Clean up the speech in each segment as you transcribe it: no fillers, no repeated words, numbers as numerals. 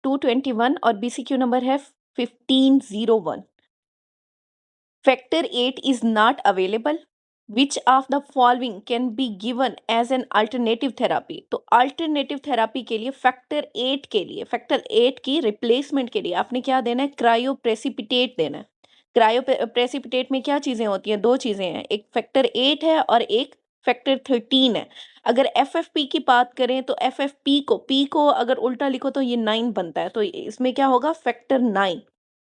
221 और BCQ number है 1501। Factor 8 is not available. Which of the following can be given as an alternative therapy? तो alternative therapy के लिए factor 8 की replacement के लिए आपने क्या देना है? क्रायोप्रेसिपिटेट देना है। क्रायोप्रेसिपिटेट में क्या चीजें होती हैं? दो चीजें हैं, एक फैक्टर 8 है और एक फैक्टर 13 है। अगर FFP की बात करें तो FFP को P को अगर उल्टा लिखो तो ये 9 बनता है, तो इसमें क्या होगा? Factor 9।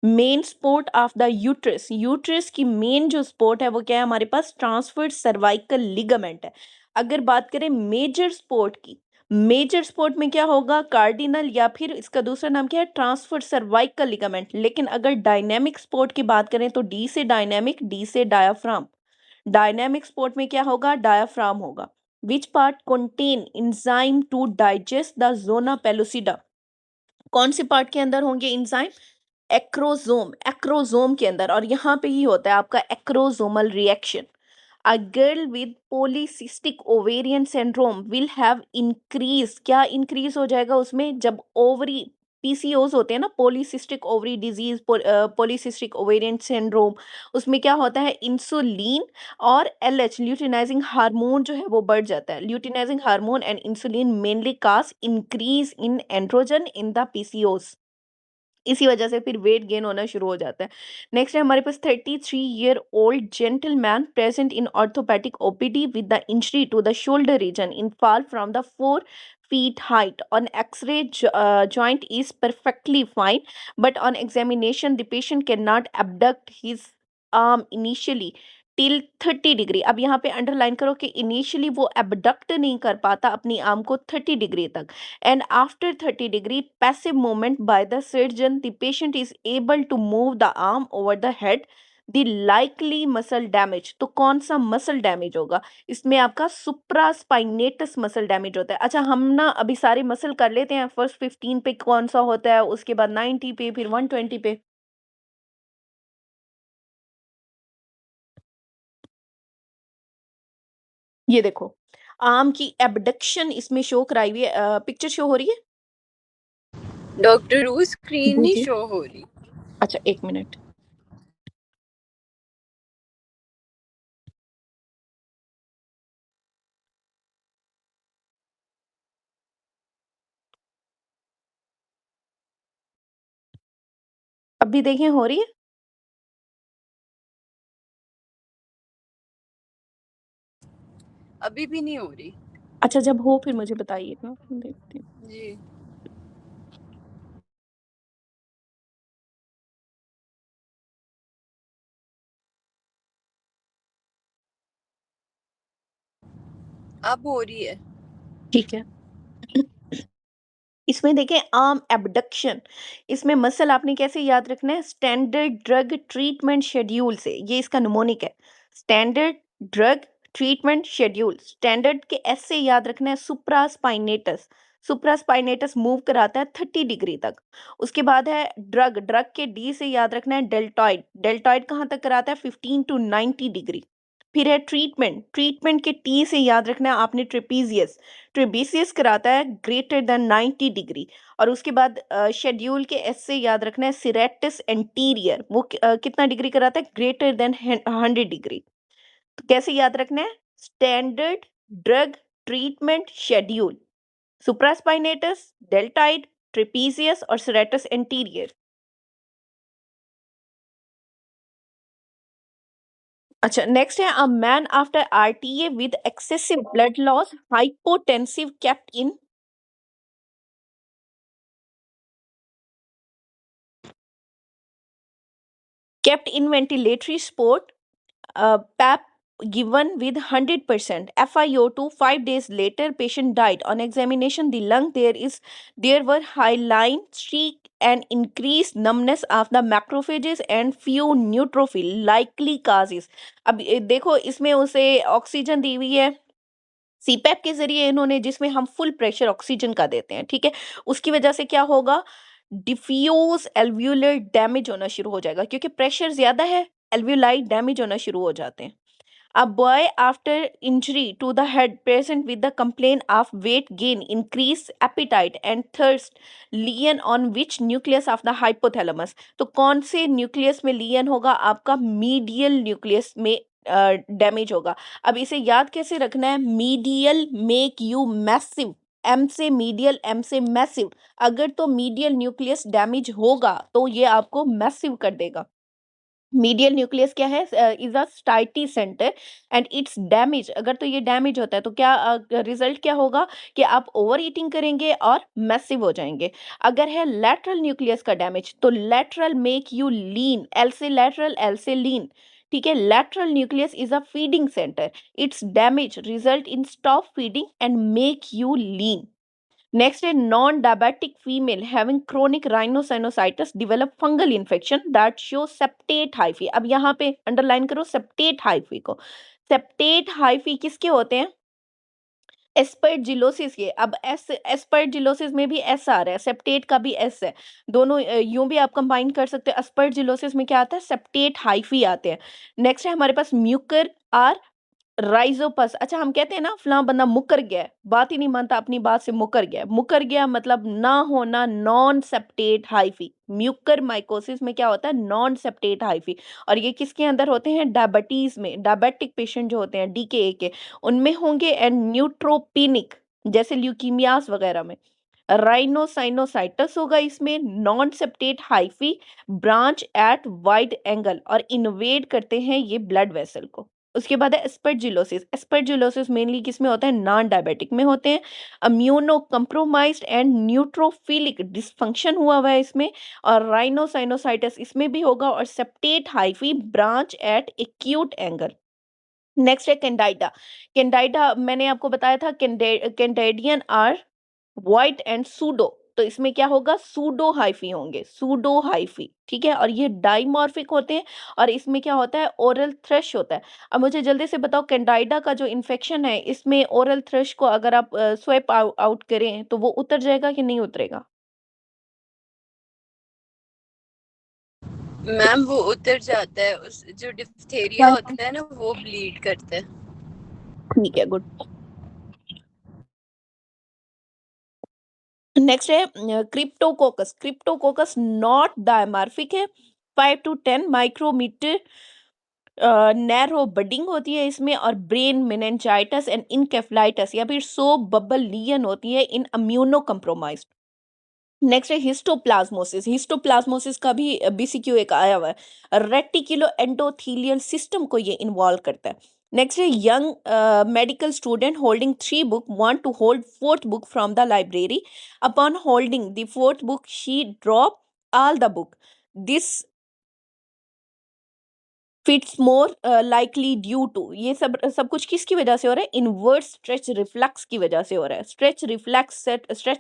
Main sport of the uterus, uterus की मेन जो स्पोर्ट है वो क्या है हमारे पास? ट्रांसफर्स सर्वाइकल लिगामेंट है। अगर बात करें मेजर स्पोर्ट की, मेजर स्पोर्ट में क्या होगा? कार्डिनल या फिर इसका दूसरा नाम क्या है? Transfer cervical ligament. लेकिन अगर डायनेमिक स्पोर्ट की बात करें तो डी से डायनेमिक, डी से डायाफ्राम। डायनेमिक स्पोर्ट में क्या होगा? डायाफ्राम होगा। Which part contain enzyme to digest the zona pellucida? कौन से पार्ट के अंदर होंगे एंजाइम? एक्रोजोम, एक्रोजोम के अंदर। और यहाँ पे ही होता है आपका acrosomal reaction. A girl with polycystic ovarian syndrome will have increase, क्या इंक्रीज हो जाएगा उसमें? जब ओवरी PCOS होते हैं ना, polycystic ovary disease, polycystic ovarian syndrome, उसमें क्या होता है? इंसुलिन और LH ल्यूटिनाइजिंग हार्मोन जो है वो बढ़ जाता है। Luteinizing hormone and insulin mainly cause increase in androgen in the PCOS। इसी वजह से फिर वेट गेन होना शुरू हो जाता है। नेक्स्ट है हमारे पास 33-year-old gentleman present in orthopaedic OPD with the injury to the shoulder region in fall from the 4 feet height. On X-ray, joint is perfectly fine, but on examination, the patient cannot abduct his arm initially till 30 degree. अब यहाँ पे underline करो कि initially वो abduct नहीं कर पाता अपनी आर्म को 30 डिग्री तक, and after 30 degree passive movement by the surgeon the patient is able to move the arm over the head। the likely muscle damage, तो कौन सा मसल डैमेज होगा इसमें? आपका सुप्रास्पाइनेटस मसल डैमेज होता है। अच्छा, हम ना अभी सारे मसल कर लेते हैं। फर्स्ट 15 पे कौन सा होता है, उसके बाद 90 पे, फिर 120 पे। ये देखो, आर्म की एबडक्शन इसमें शो कराई हुई है। पिक्चर शो हो रही है डॉक्टर वो स्क्रीन जी नहीं जी। शो हो रही। अच्छा, एक मिनट। अभी देखें, हो रही है? अभी भी नहीं हो रही अच्छा, जब हो फिर मुझे बताइएगा, देखती हूँ। जी। अब हो रही है। ठीक है। इसमें देखें आर्म एबडक्शन, इसमें मसल आपने कैसे याद रखना है? स्टैंडर्ड ड्रग ट्रीटमेंट शेड्यूल से, ये इसका निमोनिक है। Standard drug treatment schedule, standard के एस से याद रखना है सुप्रास्पाइनेटस। सुप्रास्पाइनेटस मूव कराता है 30 डिग्री तक। उसके बाद है ड्रग, ड्रग के डी से याद रखना है डेल्टॉइड। डेल्टॉइड कहाँ तक कराता है? 15 to 90 डिग्री। फिर है ट्रीटमेंट, ट्रीटमेंट के टी से याद रखना है आपने ट्रेपीजियस। ट्रेबीसियस कराता है ग्रेटर देन 90 डिग्री। और उसके बाद शेड्यूल के एस से याद रखना है सिरेटस एंटीरियर, वो कितना डिग्री कराता है? Greater than 100 degree. तो कैसे याद रखना है? Standard drug treatment schedule, supraspinatus, deltoid, trapezius और सिरेटस एंटीरियर। अच्छा, नेक्स्ट है a man after RTA with excessive blood loss hypotensive kept in ventilatory support, PAP given with 100% FiO2. 5 days later, patient died. On examination, the lung there were hyaline streak and increased numbness of the macrophages and few neutrophil. Likely causes. अब देखो, इसमें उसे oxygen दी हुई है CPAP के जरिए इन्होंने, जिसमें हम फुल प्रेशर ऑक्सीजन का देते हैं, ठीक है। उसकी वजह से क्या होगा? डिफ्यूज एल्व्यूलर डैमेज होना शुरू हो जाएगा, क्योंकि प्रेशर ज्यादा है, एल्व्यूलाई डैमेज होना शुरू हो जाते हैं। A boy after injury to the head present with the complaint of weight gain, increased appetite and thirst, lean on which nucleus of the hypothalamus? तो कौन से न्यूक्लियस में लियन होगा? आपका मीडियल न्यूक्लियस में डैमेज होगा। अब इसे याद कैसे रखना है? Medial make you massive, M से मीडियल, एम से मैसिव। अगर तो मीडियल न्यूक्लियस डैमेज होगा तो ये आपको मैसिव कर देगा। मीडियल न्यूक्लियस क्या है? Is a satiety centre and its damage. अगर तो ये डैमेज होता है तो क्या रिजल्ट क्या होगा कि आप ओवर ईटिंग करेंगे और मैसिव हो जाएंगे। अगर है लैटरल न्यूक्लियस का डैमेज तो lateral make you lean, L से लैटरल, एल से लीन। ठीक है, lateral nucleus is a feeding centre, it's damage result in stop feeding and make you lean. Next, a non-diabetic female having chronic rhinosinusitis develop fungal infection that shows septate hyphae। अब यहाँ पे underline करो septate hyphae को। septate hyphae किसके होते हैं? Aspergillosis के। अब एस एस्परजिलोसिस में भी एस आ रहा है, सेप्टेट का भी एस है। दोनों यूं भी आप कंबाइन कर सकते हैं। एस्परजिलोसिस में क्या आता है? सेप्टेट हाइफी आते हैं। नेक्स्ट है हमारे पास म्यूकर आर राइजोपस। अच्छा, हम कहते हैं ना फलां बंदा मुकर गया है, बात ही नहीं मानता, अपनी बात से मुकर गया है। मुकर गया मतलब ना होना, non septate hyphae. Mucormycosis में क्या होता है? Non septate hyphae. और ये किसके अंदर होते हैं? डायबिटीज में। डायबिटिक पेशेंट जो होते हैं डीके के, उनमें होंगे। एंड न्यूट्रोपिनिक जैसे ल्यूकीमियास वगैरह में। राइनोसाइनोसाइटस होगा इसमें, non septate hyphae, branch at wide angle और इन्वेड करते हैं ये ब्लड वेसल को। उसके बाद है एस्परजिलोसिस। एस्परजिलोसिस मेनली किसमें होता है? नॉन डायबिटिक में होते हैं। Immuno compromised and neutrophilic dysfunction हुआ हुआ है इसमें। और राइनोसाइनोसाइटिस इसमें भी होगा। और septate hyphae, branch at acute angle. Next है कैंडाइडा। कैंडाइडा मैंने आपको बताया था, कैंडेडियन आर वाइट एंड सूडो। तो इसमें क्या होगा? सूडो हाइफी होंगे, सूडो हाइफी। ठीक है, और ये डाइमॉर्फिक होते हैं। और इसमें क्या होता है? ओरल थ्रश होता है। अब मुझे जल्दी से बताओ, कैंडाइडा का जो इन्फेक्शन है इसमें ओरल थ्रश को अगर आप स्वेप आउट करें तो वो उतर जाएगा कि नहीं उतरेगा? मैम वो उतर जाता है, उस जो डिप्थेरिया होता है ना वो ब्लीड करता है। ठीक है, गुड। नेक्स्ट है क्रिप्टोकोकस। क्रिप्टोकोकस नॉट डायमॉर्फिक है, 5 to 10 माइक्रोमीटर नैरो बडिंग होती है इसमें। और ब्रेन मेनिंजाइटिस एंड इनकेफ्लाइटिस या फिर सो बबल लीजन होती है इन इम्यूनो कंप्रोमाइज्ड। नेक्स्ट है हिस्टोप्लाज्मोसिस। हिस्टोप्लाज्मोसिस का भी बीसीक्यू एक आया हुआ है। रेटिकुलो एंडोथेलियल सिस्टम को ये इन्वॉल्व करता है। नेक्स्ट है young medical student holding 3 book want to hold 4th book from the library. Upon holding the 4th book she drop all the book. This fits more likely due to, ये सब सब कुछ किसकी वजह से हो रहा है? इनवर्स स्ट्रेच रिफ्लेक्स की वजह से हो रहा है। स्ट्रेच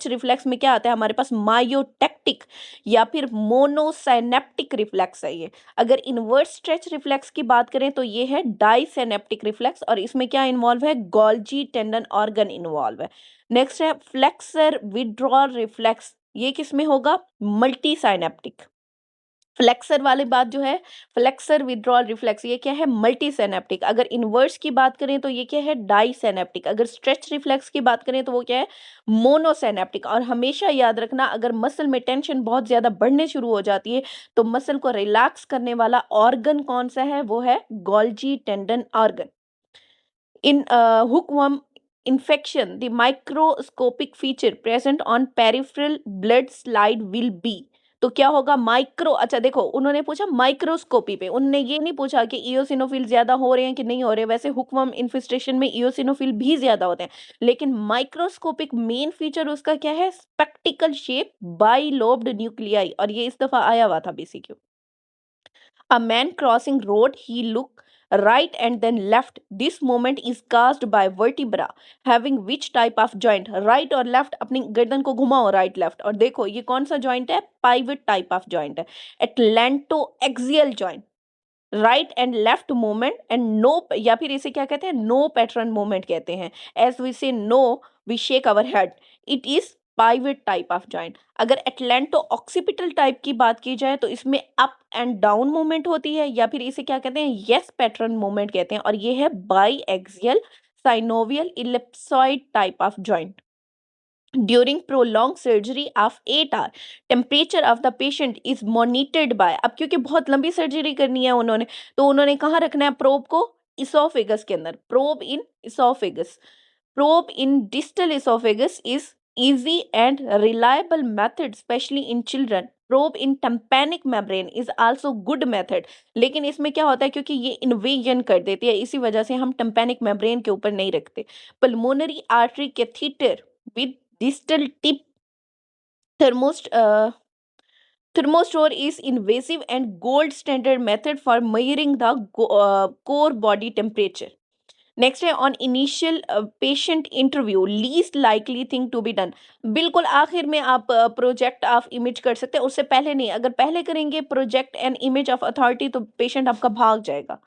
रिफ्लेक्स में क्या आता है हमारे पास? मायोटेक्टिक या फिर मोनोसाइनेप्टिक रिफ्लेक्स है ये। अगर इनवर्स स्ट्रेच रिफ्लेक्स की बात करें तो ये है डाइसेनेप्टिक रिफ्लेक्स। और इसमें क्या इन्वॉल्व है? गोल्जी टेंडन ऑर्गन इन्वॉल्व है। नेक्स्ट है फ्लेक्सर विड्रॉल रिफ्लेक्स, ये किसमें होगा? Multi synaptic. फ्लेक्सर वाली बात जो है, फ्लेक्सर विड्रॉल रिफ्लेक्स, ये क्या है? Multi synaptic. अगर इनवर्स की बात करें तो ये क्या है? Disynaptic. अगर स्ट्रेच रिफ्लेक्स की बात करें तो वो क्या है? मोनोसिनेप्टिक। और हमेशा याद रखना, अगर मसल में टेंशन बहुत ज्यादा बढ़ने शुरू हो जाती है तो मसल को रिलैक्स करने वाला ऑर्गन कौन सा है? वो है Golgi tendon organ. In hookworm infection, the microscopic feature present on peripheral blood slide will be। तो क्या होगा? माइक्रो, अच्छा देखो उन्होंने पूछा माइक्रोस्कोपी पे, उन्होंने ये नहीं पूछा कि इओसिनोफिल ज्यादा हो रहे हैं कि नहीं हो रहे। वैसे हुकवर्म इन्फेस्टेशन में इओसिनोफिल भी ज्यादा होते हैं, लेकिन माइक्रोस्कोपिक मेन फीचर उसका क्या है? Spectacled shape by lobed nuclei. और ये इस दफा आया हुआ था बीसीक्यू। A man crossing road, he look right and then left. This movement is caused by vertebra having which type of joint? Right और left, अपनी गर्दन को घुमाओ right left। और देखो ये कौन सा joint है? Pivot type of joint है, atlantoaxial joint। Right and left movement and no, या फिर इसे क्या कहते हैं? नो पैटर्न मूवमेंट कहते हैं। As we say no, we shake our head, it is pivot type of joint. अगर एटलेंटो ऑक्सीपिटल टाइप की बात की जाए तो इसमें अप एंड डाउन मूवमेंट होती है, या फिर इसे क्या कहते हैं, यस पैटर्न मूवमेंट कहते हैं, और ये है by axial synovial ellipsoid type of joint. During prolonged surgery of 8 hour, temperature of the patient is monitored by, अब क्योंकि बहुत लंबी सर्जरी करनी है उन्होंने, तो उन्होंने कहाँ रखना है प्रोब को, इसोफेगस के अंदर, probe in oesophagus. Probe in distal esophagus is easy and reliable method, especially in children. Probe in tympanic membrane is also good method. लेकिन इसमें क्या होता है, क्योंकि ये इन्वेजन कर देती है, इसी वजह से हम tympanic membrane के ऊपर नहीं रखते। Pulmonary artery catheter with distal tip thermost thermostat is invasive and gold standard method for measuring the core body temperature. Next है on initial patient interview least likely thing to be done. बिल्कुल आखिर में आप project of image कर सकते हैं, उससे पहले नहीं। अगर पहले करेंगे project and image of authority तो पेशेंट आपका भाग जाएगा।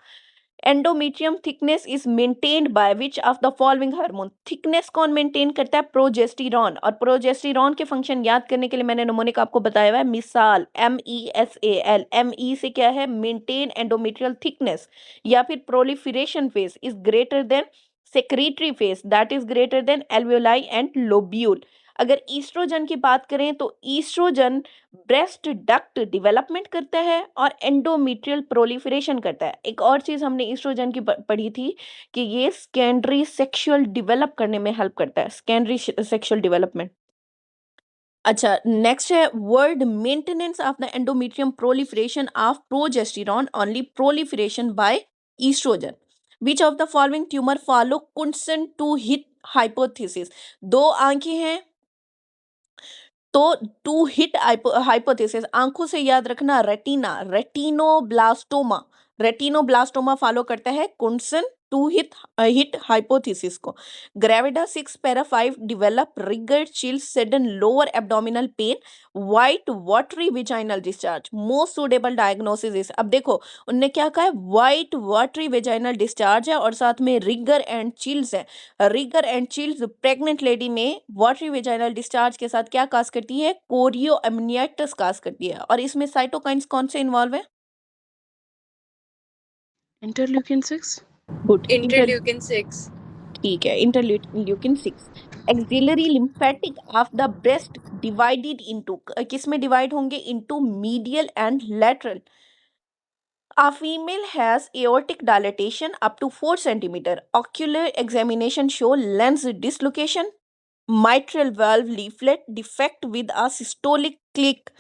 Endometrium thickness is maintained by which of the following hormone. Thickness कौन मेंटेन करता है, प्रोजेस्टेरॉन। और प्रोजेस्टेरॉन के फंक्शन याद करने के लिए मैंने नमूनिक आपको बताया हुआ है, मिसाल MESAL। ME से क्या है, मेंटेन एंडोमेट्रियल थिकनेस, या फिर proliferation phase is greater then secretary phase that is greater then alveoli and lobule. अगर ईस्ट्रोजन की बात करें तो ईस्ट्रोजन ब्रेस्ट डक्ट डेवलपमेंट करता है और एंडोमेट्रियल प्रोलिफरेशन करता है। एक और चीज हमने ईस्ट्रोजन की पढ़ी थी कि ये सेकेंडरी सेक्सुअल डेवलप करने में हेल्प करता है, सेकेंडरी सेक्सुअल डेवलपमेंट। अच्छा, नेक्स्ट है word maintenance of the endometrium proliferation of progesterone only proliferation by oestrogen. Which of the following tumour follow Knudson two hit hypothesis. दो आंखें हैं तो टू हिट हाइपोथेसिस, आंखों से याद रखना, रेटिना, रेटिनोब्लास्टोमा। रेटिनोब्लास्टोमा फॉलो करता है कुंसन टू हिट हाइपोथेसिस को। Gravida 6 para 5 develop rigor chill sudden lower abdominal pain white watery vaginal discharge. Most suitable diagnosis is, अब देखो उनने क्या कहा है, वाइट वाटरी विजाइनल डिस्चार्ज है और साथ में रिगर एंड चिल्स है। Rigor and chills pregnant lady में वाटरी वेजाइनल डिस्चार्ज के साथ क्या काज करती है, कोरियो अमनियाटिस काज करती है। और इसमें साइटोकाइंस कौन से इन्वॉल्व है, इंटरल्यूकिन 6। Good, interleukin 6। ठीक है, interleukin 6। Axillary lymphatic of the breast divided into, किस में डिवाइड होंगे, into medial and lateral. A female has aortic dilatation up to 4 centimeter. Ocular examination show lens dislocation, mitral valve leaflet defect with a systolic click.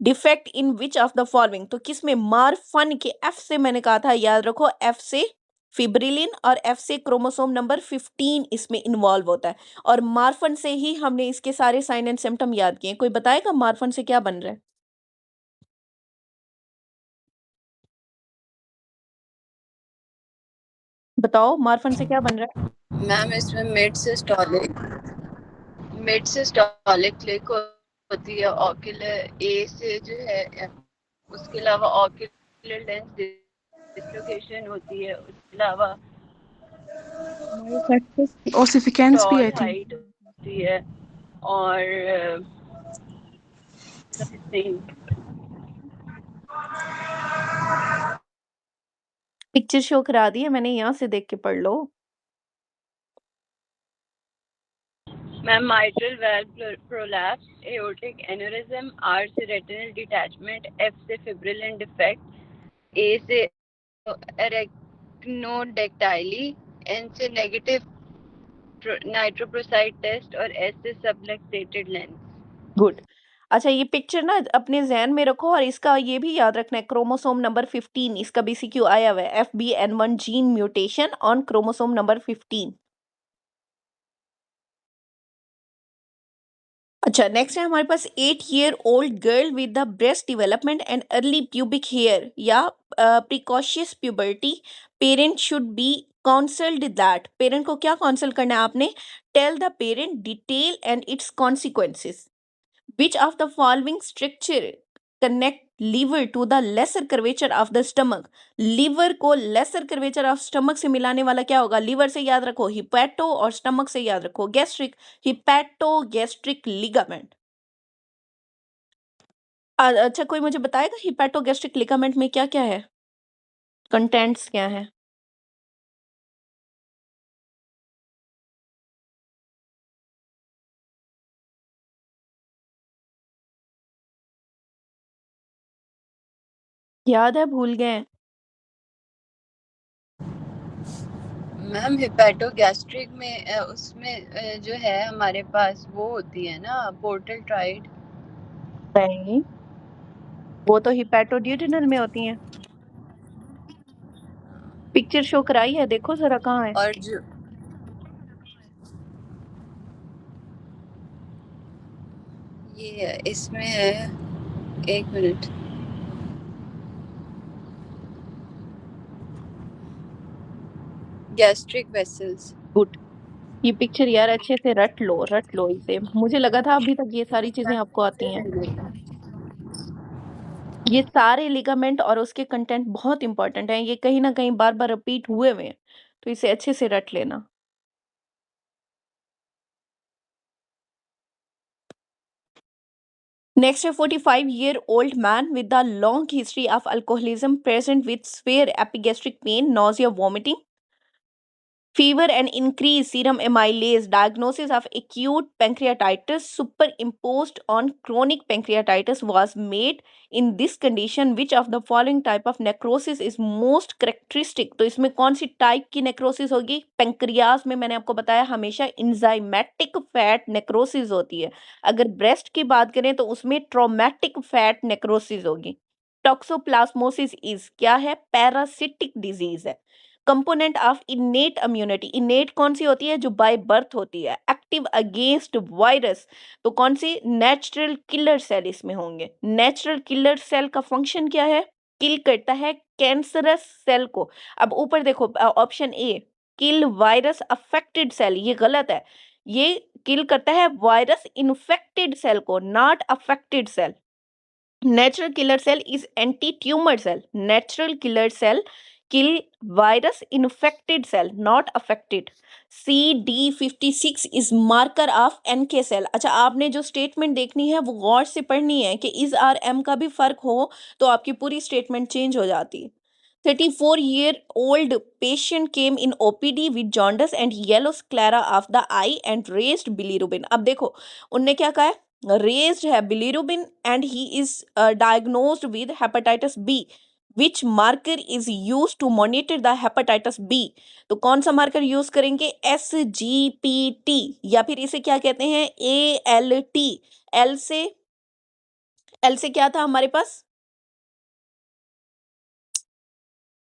Defect in which of the following? तो किस में, Marfan के F से मैंने कहा था, याद रखो F से फिब्रिलिन और F से क्रोमोसोम नंबर 15 इसमें इन्वॉल्व होता है। और मार्फन से ही हमने इसके सारे साइन एंड सिम्टम याद किए। कोई बताएगा मार्फन से क्या बन रहा है, बताओ मार्फन से क्या बन रहा है। मैम इसमें मिड सिस्टोलिक क्लिक होती है, ऑक्यूलर ए से जो है, उसके अलावा ऑक्यूलर लेंस डिसलोकेशन होती है, उसके अलावा ओसिफिकेंस भी आई टॉल थिंक। हाइट होती है, और पिक्चर शो करा दी है मैंने, यहाँ से देख के पढ़ लो। Ma'am mitral valve prolapse, aortic aneurysm, R से रेटिनल डिटैचमेंट, एफ से फिब्रिलिन डिफेक्ट, ए से एरेक्नोडेक्टाइली, एन से नेगेटिव नाइट्रोप्रोसाइड टेस्ट, और एस से सबलक्सेटेड लेंस। गुड। अच्छा, ये पिक्चर ना अपने जहन में रखो, और इसका ये भी याद रखना है, क्रोमोसोम नंबर 15 इसका BCQ आया हुआ है, FBN1 gene mutation on chromosome number 15। अच्छा, नेक्स्ट है हमारे पास 8 year old girl with the breast development and early pubic hair या precocious puberty. Parent should be counselled that, parent को क्या काउंसल करना है आपने, tell the parent detail and its consequences. Which of the following structure connect liver to the lesser curvature of the stomach. liver को lesser curvature of stomach से मिलाने वाला क्या होगा? liver से याद रखो hepato और stomach से याद रखो gastric, hepatogastric ligament. अच्छा कोई मुझे बताएगा हिपैटोगैस्ट्रिक लिगामेंट में क्या क्या है, कंटेंट्स क्या है? याद है, भूल गए? मैम हिपैटोगैस्ट्रिक में उसमें जो है हमारे पास वो होती है ना पोर्टल ट्राइड। नहीं, वो तो हिपैटोड्यूटेनल में होती हैं। पिक्चर शो कराई है, देखो जरा कहाँ है। और जो ये इसमें है, एक मिनट, गैस्ट्रिक वेसल्स। गुड, ये पिक्चर यार अच्छे से रट लो इसे। मुझे लगा था अभी तक ये सारी चीजें आपको आती हैं। ये सारे लिगामेंट और उसके कंटेंट बहुत इंपॉर्टेंट हैं, ये कहीं ना कहीं बार बार रिपीट हुए हुए हैं, तो इसे अच्छे से रट लेना। Next, a 45-year-old man with a long history of alcoholism present with severe epigastric pain, nausea, vomiting, fever and increased serum amylase, diagnosis of acute pancreatitis superimposed on chronic pancreatitis was made. In this condition, which of the following type of necrosis is most characteristic? तो इसमें कौन सी type की necrosis होगी? Pancreas में मैंने आपको बताया हमेशा इंजाइमेटिक फैट नेक्रोसिस होती है। अगर ब्रेस्ट की बात करें तो उसमें ट्रोमैटिक फैट नेक्रोसिस होगी। टॉक्सोप्लाज्मोसिस इज क्या है? पैरासिटिक डिजीज है। कंपोनेंट ऑफ इनेट इम्यूनिटी, इनेट कौन सी होती है? जो बाय बर्थ होती है। एक्टिव अगेंस्ट वायरस, तो कौन सी? नेचुरल किलर सेल इसमें होंगे। नेचुरल किलर सेल का फंक्शन क्या है? किल करता है कैंसरस सेल को। अब ऊपर देखो option A, kill virus affected cell, ये गलत है। ये किल करता है वायरस इन्फेक्टेड सेल को, not affected cell. Natural killer cell is anti-tumor cell. Natural killer cell kill virus infected cell, not affected. CD56 is marker of NK cell. अच्छा, आपने जो स्टेटमेंट देखनी है वो गौर से पढ़नी है कि इस आर एम का भी फर्क हो तो आपकी पूरी स्टेटमेंट चेंज हो जाती है। 34-year-old patient came in OPD with jaundice and yellow sclera of the eye and raised bilirubin. अब देखो उनने क्या कहा है? Raised है bilirubin and he is diagnosed with hepatitis B. Which marker is used to monitor the hepatitis B? तो कौन सा मार्कर यूज करेंगे? SGPT या फिर इसे क्या कहते हैं? ALT। एल से क्या था हमारे पास?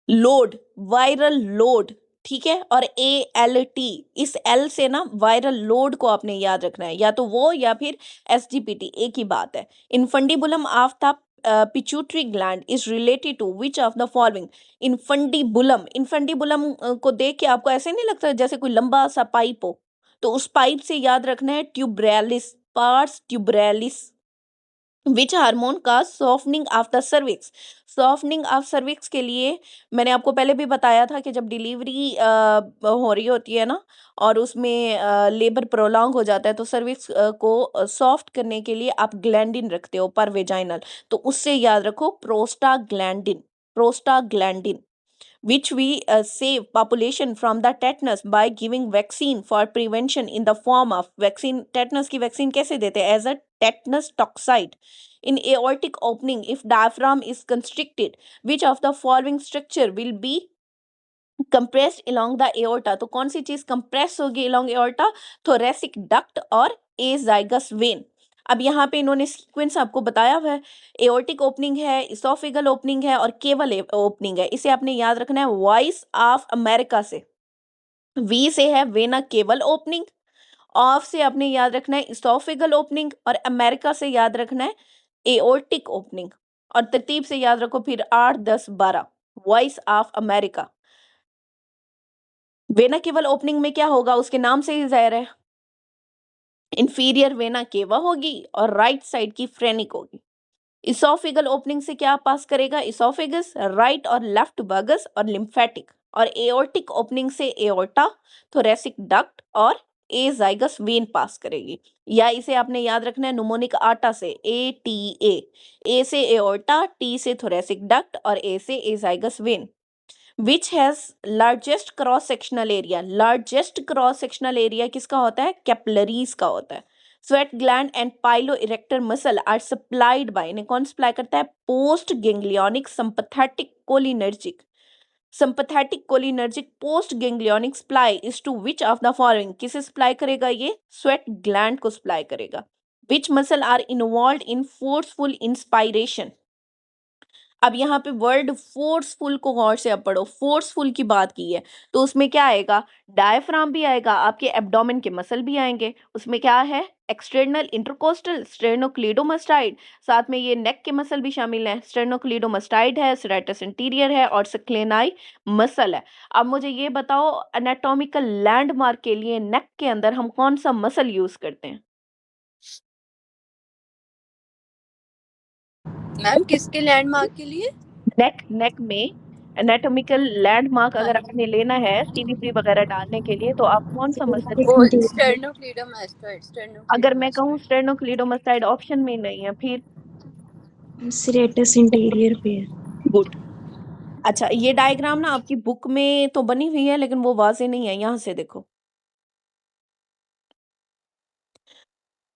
लोड, वायरल लोड, ठीक है। और ALT, इस एल से ना वायरल लोड को आपने याद रखना है, या तो वो या फिर SGPT, एक ही बात है। Infundibulum of the pituitary gland is related to which of the following? Infundibulum, infundibulum को देख के आपको ऐसे नहीं लगता जैसे कोई लंबा सा पाइप हो? तो उस पाइप से याद रखना है ट्यूब्रेलिस, पार्स ट्यूब्रेलिस। विच हार्मोन का softening of the cervix? Softening of cervix के लिए मैंने आपको पहले भी बताया था कि जब डिलीवरी हो रही होती है ना और उसमें लेबर प्रोलॉन्ग हो जाता है तो सर्विक्स को सॉफ्ट करने के लिए आप ग्लैंडिन रखते हो पर वेजाइनल, तो उससे याद रखो prostaglandin, prostaglandin. which we save population from the tetanus by giving vaccine for prevention in the form of vaccine। tetanus की वैक्सीन कैसे देते हैं? as a tetanus toxide in aortic opening if diaphragm is constricted, which of the following structure will be compressed along the aorta? तो कौन सी चीज compress होगी along aorta? thoracic duct और azygous vein। अब यहाँ पे इन्होंने सीक्वेंस आपको बताया हुआ है, एओर्टिक ओपनिंग है, इसोफिगल ओपनिंग है और केवल ओपनिंग है। इसे आपने याद रखना है वॉइस ऑफ अमेरिका से। वी से है वेना केवल ओपनिंग, ऑफ से आपने याद रखना है इसोफिगल ओपनिंग और अमेरिका से याद रखना है एओर्टिक ओपनिंग। और तरतीब से याद रखो फिर 8 10 12। वॉइस ऑफ अमेरिका, वेना केवल ओपनिंग में क्या होगा? उसके नाम से ही जाहिर है इंफीरियर वेना केवा होगी और राइट साइड की फ्रेनिक होगी। इसोफेगल ओपनिंग से क्या पास करेगा? इसोफेगस, राइट और लेफ्ट बगस और लिम्फेटिक। और एओर्टिक ओपनिंग से एओर्टा, थोरेसिक डक्ट और एजाइगस वेन पास करेगी। या इसे आपने याद रखना है नुमोनिक आटा से, ATA, ए से एओर्टा, T से थोरेसिक डक्ट और A से azygos when. Which has largest cross sectional area? Largest cross sectional area किसका होता है? कैपिलरीज का होता है। Sweat gland and pilo erector muscle are supplied by, इन्हें कौन सप्लाई करता है? Post ganglionic sympathetic cholinergic. Sympathetic cholinergic post ganglionic supply is to which of the following? किसे सप्लाई करेगा ये? स्वेट ग्लैंड को सप्लाई करेगा। Which muscle are involve in forceful inspiration? अब यहाँ पे वर्ड फोर्सफुल को गौर से अब पढ़ो। फोर्सफुल की बात की है तो उसमें क्या आएगा? डायफ्राम भी आएगा, आपके एब्डोमेन के मसल भी आएंगे। उसमें क्या है? एक्सटर्नल इंटरकोस्टल, स्टेर्नोक्लीडोमास्टाइड, साथ में ये नेक के मसल भी शामिल है। स्टेर्नोक्लीडोमास्टाइड है, सेरेटस इंटीरियर है और स्क्लेनाई मसल है। अब मुझे ये बताओ, एनाटॉमिकल लैंडमार्क के लिए नेक के अंदर हम कौन सा मसल यूज करते हैं? मैम किसके लैंडमार्क के लिए? नेक में एनाटॉमिकल लैंडमार्क अगर आपने लेना है सीवीपी वगैरह डालने के लिए तो आप कौन सा मसल? वो स्टेर्नोक्लीडोमास्टाइड, अगर मैं कहूँ स्टेर्नोक्लीडोमास्टाइड ऑप्शन में नहीं है, फिर Serratus इंटीरियर पे है। गुड। अच्छा, ये डायग्राम ना आपकी बुक में तो बनी हुई है लेकिन वो वाजे नहीं है। यहाँ से देखो,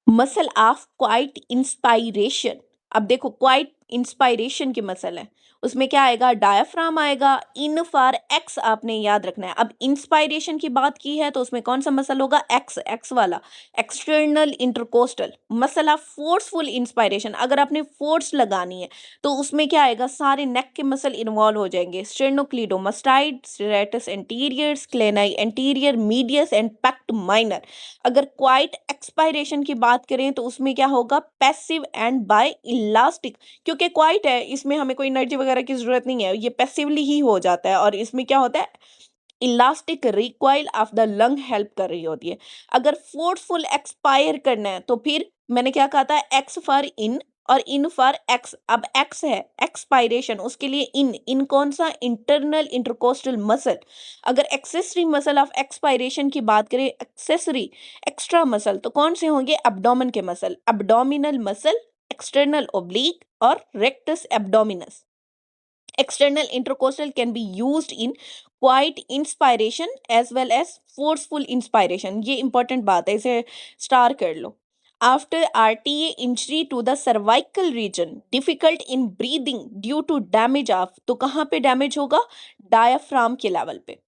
मसल ऑफ क्वाइट इंस्पायरेशन। अब देखो, क्वाइट इंस्पायरेशन की मसल है, उसमें क्या आएगा? डायफ्राम आएगा। इन फॉर एक्स आपने याद रखना है। अब इंस्पायरेशन की बात की है तो उसमें कौन सा मसल होगा? एक्स वाला, external intercostal muscle of forceful inspiration. अगर आपने फोर्स लगानी है तो उसमें क्या आएगा? सारे नेक के मसल इन्वॉल्व हो जाएंगे। Sternocleidomastoid, serratus anterior, scaleni anterior, medius and pect minor. अगर क्वाइट एक्सपायरेशन की बात करें तो उसमें क्या होगा? Passive and by elastic. क्योंकि क्वाइट है, इसमें हमें कोई एनर्जी वगैरह की जरूरत नहीं है, ये पैसिवली ही हो जाता है। और इसमें क्या होता है? Elastic recoil of the lung help कर रही होती है। अगर फोर्सफुल एक्सपायर करना है तो फिर मैंने क्या कहा था? एक्स फॉर इन और इन फॉर एक्स। अब एक्स है एक्सपायरेशन, उसके लिए इन कौन सा? Internal intercostal muscle. अगर एक्सेसरी मसल ऑफ एक्सपायरेशन की बात करें, एक्सेसरी एक्स्ट्रा मसल, तो कौन से होंगे? एब्डोमेन के muscle, abdominal muscle, external oblique और rectus abdominis. External intercostal can be used in quiet inspiration as well as forceful inspiration. ये important बात है, इसे स्टार कर लो। After RTA injury to the cervical region, difficult in breathing due to damage of, तो कहाँ पे damage होगा? Diaphragm के लेवल पे।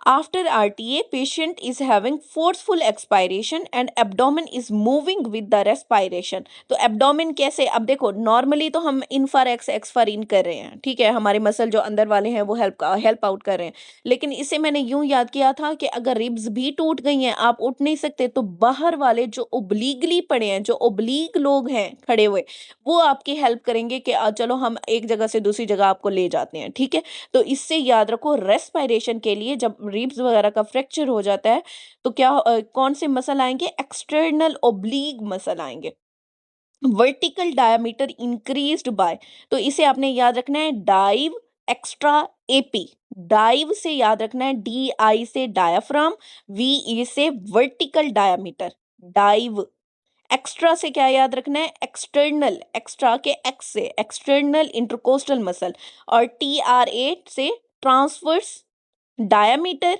After RTA, patient is having forceful expiration and abdomen is moving with the respiration. तो abdomen कैसे? अब देखो, नॉर्मली तो हम in for x for in कर रहे हैं, ठीक है, हमारे मसल जो अंदर वाले हैं वो हेल्प आउट कर रहे हैं। लेकिन इसे मैंने यूं याद किया था कि अगर रिब्स भी टूट गई हैं, आप उठ नहीं सकते, तो बाहर वाले जो ओब्लीगली पड़े हैं, जो ओब्लीग लोग हैं खड़े हुए, वो आपकी हेल्प करेंगे कि चलो हम एक जगह से दूसरी जगह आपको ले जाते हैं, ठीक है। तो इससे याद रखो, रेस्पिरेशन के लिए जब रिब्स वगैरह का फ्रैक्चर हो जाता है तो क्या कौन से मसल आएंगे? एक्सटर्नल ओब्लीग मसल आएंगे। वर्टिकल डायमीटर इंक्रीज्ड बाय, तो इसे आपने याद रखना है डाइव एक्स्ट्रा एपी। डाइव से याद रखना है DI से डायाफ्राम, VE से वर्टिकल डायमीटर। डाइव। एक्स्ट्रा से क्या याद रखना है? एक्सटर्नल, एक्स्ट्रा के एक्स से एक्सटर्नल इंटरकोस्टल मसल, और TRA से ट्रांसवर्स डायमीटर,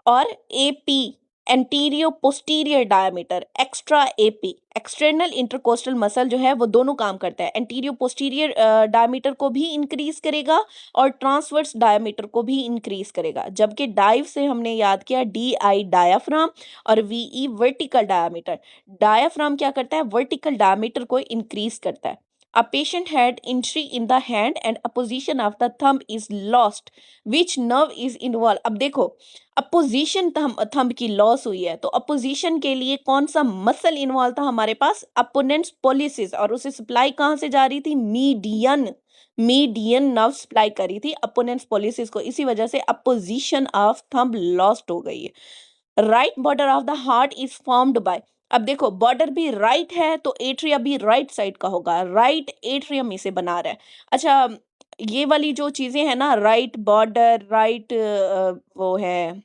और AP antero posterior diameter. Extra AP external intercostal muscle जो है वो दोनों काम करता है, एंटीरियो पोस्टीरियर डायमीटर को भी इंक्रीज करेगा और ट्रांसवर्स डायमीटर को भी इंक्रीज करेगा। जबकि डाइव से हमने याद किया DI डायाफ्राम और VE वर्टिकल डायमीटर। डायाफ्राम क्या करता है? वर्टिकल डायमीटर को इंक्रीज करता है। A patient had injury in the hand and a position of the thumb is lost. Which nerve is involved? अब देखो, अपोजिशन थंब की लॉस हुई है तो अपोजिशन के लिए कौन सा मसल इन्वॉल्व था हमारे पास? अपोनेंट्स पोलिसिस, और उसे सप्लाई कहाँ से जा रही थी? मीडियन नर्व सप्लाई करी थी अपोनेंट्स पोलिसिस को। इसी वजह से अपोजिशन ऑफ थंब लॉस्ट हो गई है। Right border of the heart is formed by, अब देखो बॉर्डर भी राइट है तो एट्रिया भी राइट साइड का होगा, राइट एट्रियम इसे बना रहा है। अच्छा, ये वाली जो चीजें है ना, राइट बॉर्डर, राइट वो है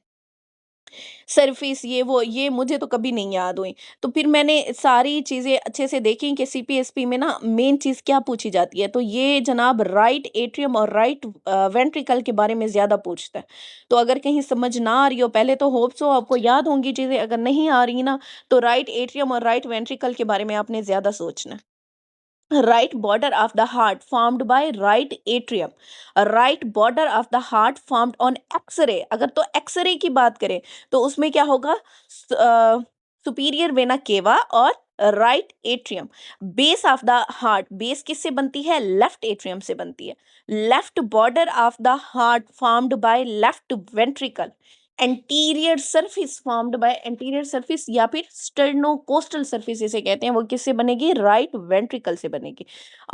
सरफेस, ये मुझे तो कभी नहीं याद हुई। तो फिर मैंने सारी चीज़ें अच्छे से देखी कि सीपीएसपी में ना मेन चीज़ क्या पूछी जाती है, तो ये जनाब राइट एट्रियम और राइट वेंट्रिकल के बारे में ज़्यादा पूछता है। तो अगर कहीं समझ ना आ रही हो, पहले तो होप सो आपको याद होंगी चीज़ें, अगर नहीं आ रही ना तो राइट एट्रियम और राइट वेंट्रिकल के बारे में आपने ज़्यादा सोचना है। right border of the heart formed by right atrium, right border of the heart formed on x-ray। अगर तो x-ray की बात करें तो उसमें क्या होगा, सुपीरियर वेना केवा और right atrium. Base of the heart, base किससे बनती है, लेफ्ट एट्रियम से बनती है। Left border of the heart formed by left ventricle. Anterior surface formed by anterior surface या फिर स्टर्नोकोस्टल सरफेस इसे कहते हैं, वो किससे बनेगी, राइट वेंट्रिकल से बनेगी।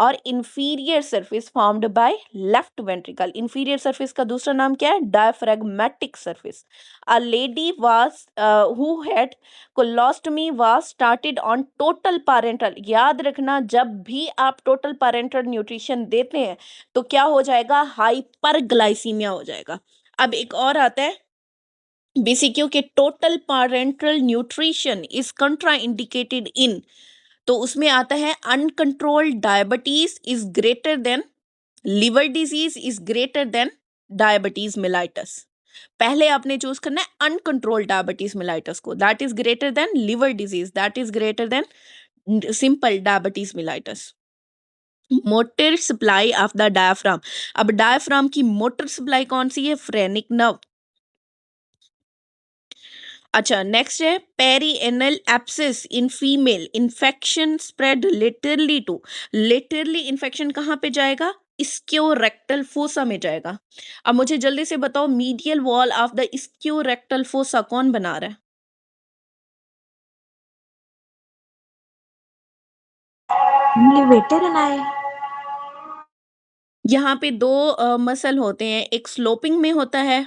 और inferior surface formed by left ventricle. Inferior surface का दूसरा नाम क्या है, diaphragmatic surface. A lady was who had colostomy was started on total parental. याद रखना, जब भी आप टोटल पैरेंटल न्यूट्रिशन देते हैं तो क्या हो जाएगा, हाइपरग्लाइसीमिया हो जाएगा। अब एक और आता है बीसीक्यू के, total parental nutrition is कंट्रा indicated in, तो उसमें आता है uncontrolled diabetes is greater then, liver disease is greater then diabetes mellitus. पहले आपने चूज करना है अनकंट्रोल्ड डायबिटीज मिलाइटस को, that is greater then liver disease, that is greater then simple diabetes mellitus. Motor supply of the diaphragm, अब diaphragm की motor supply कौन सी है, फ्रेनिक नर्व। अच्छा, नेक्स्ट है perianal abscess in female, infection spread laterally to, laterally infection कहाँ पे जाएगा, इस्क्योरेक्टल फोसा में जाएगा। अब मुझे जल्दी से बताओ medial wall of the ischiorectal fossa कौन बना रहा है, लेवेटर एनाई। यहाँ पे दो मसल होते हैं, एक स्लोपिंग में होता है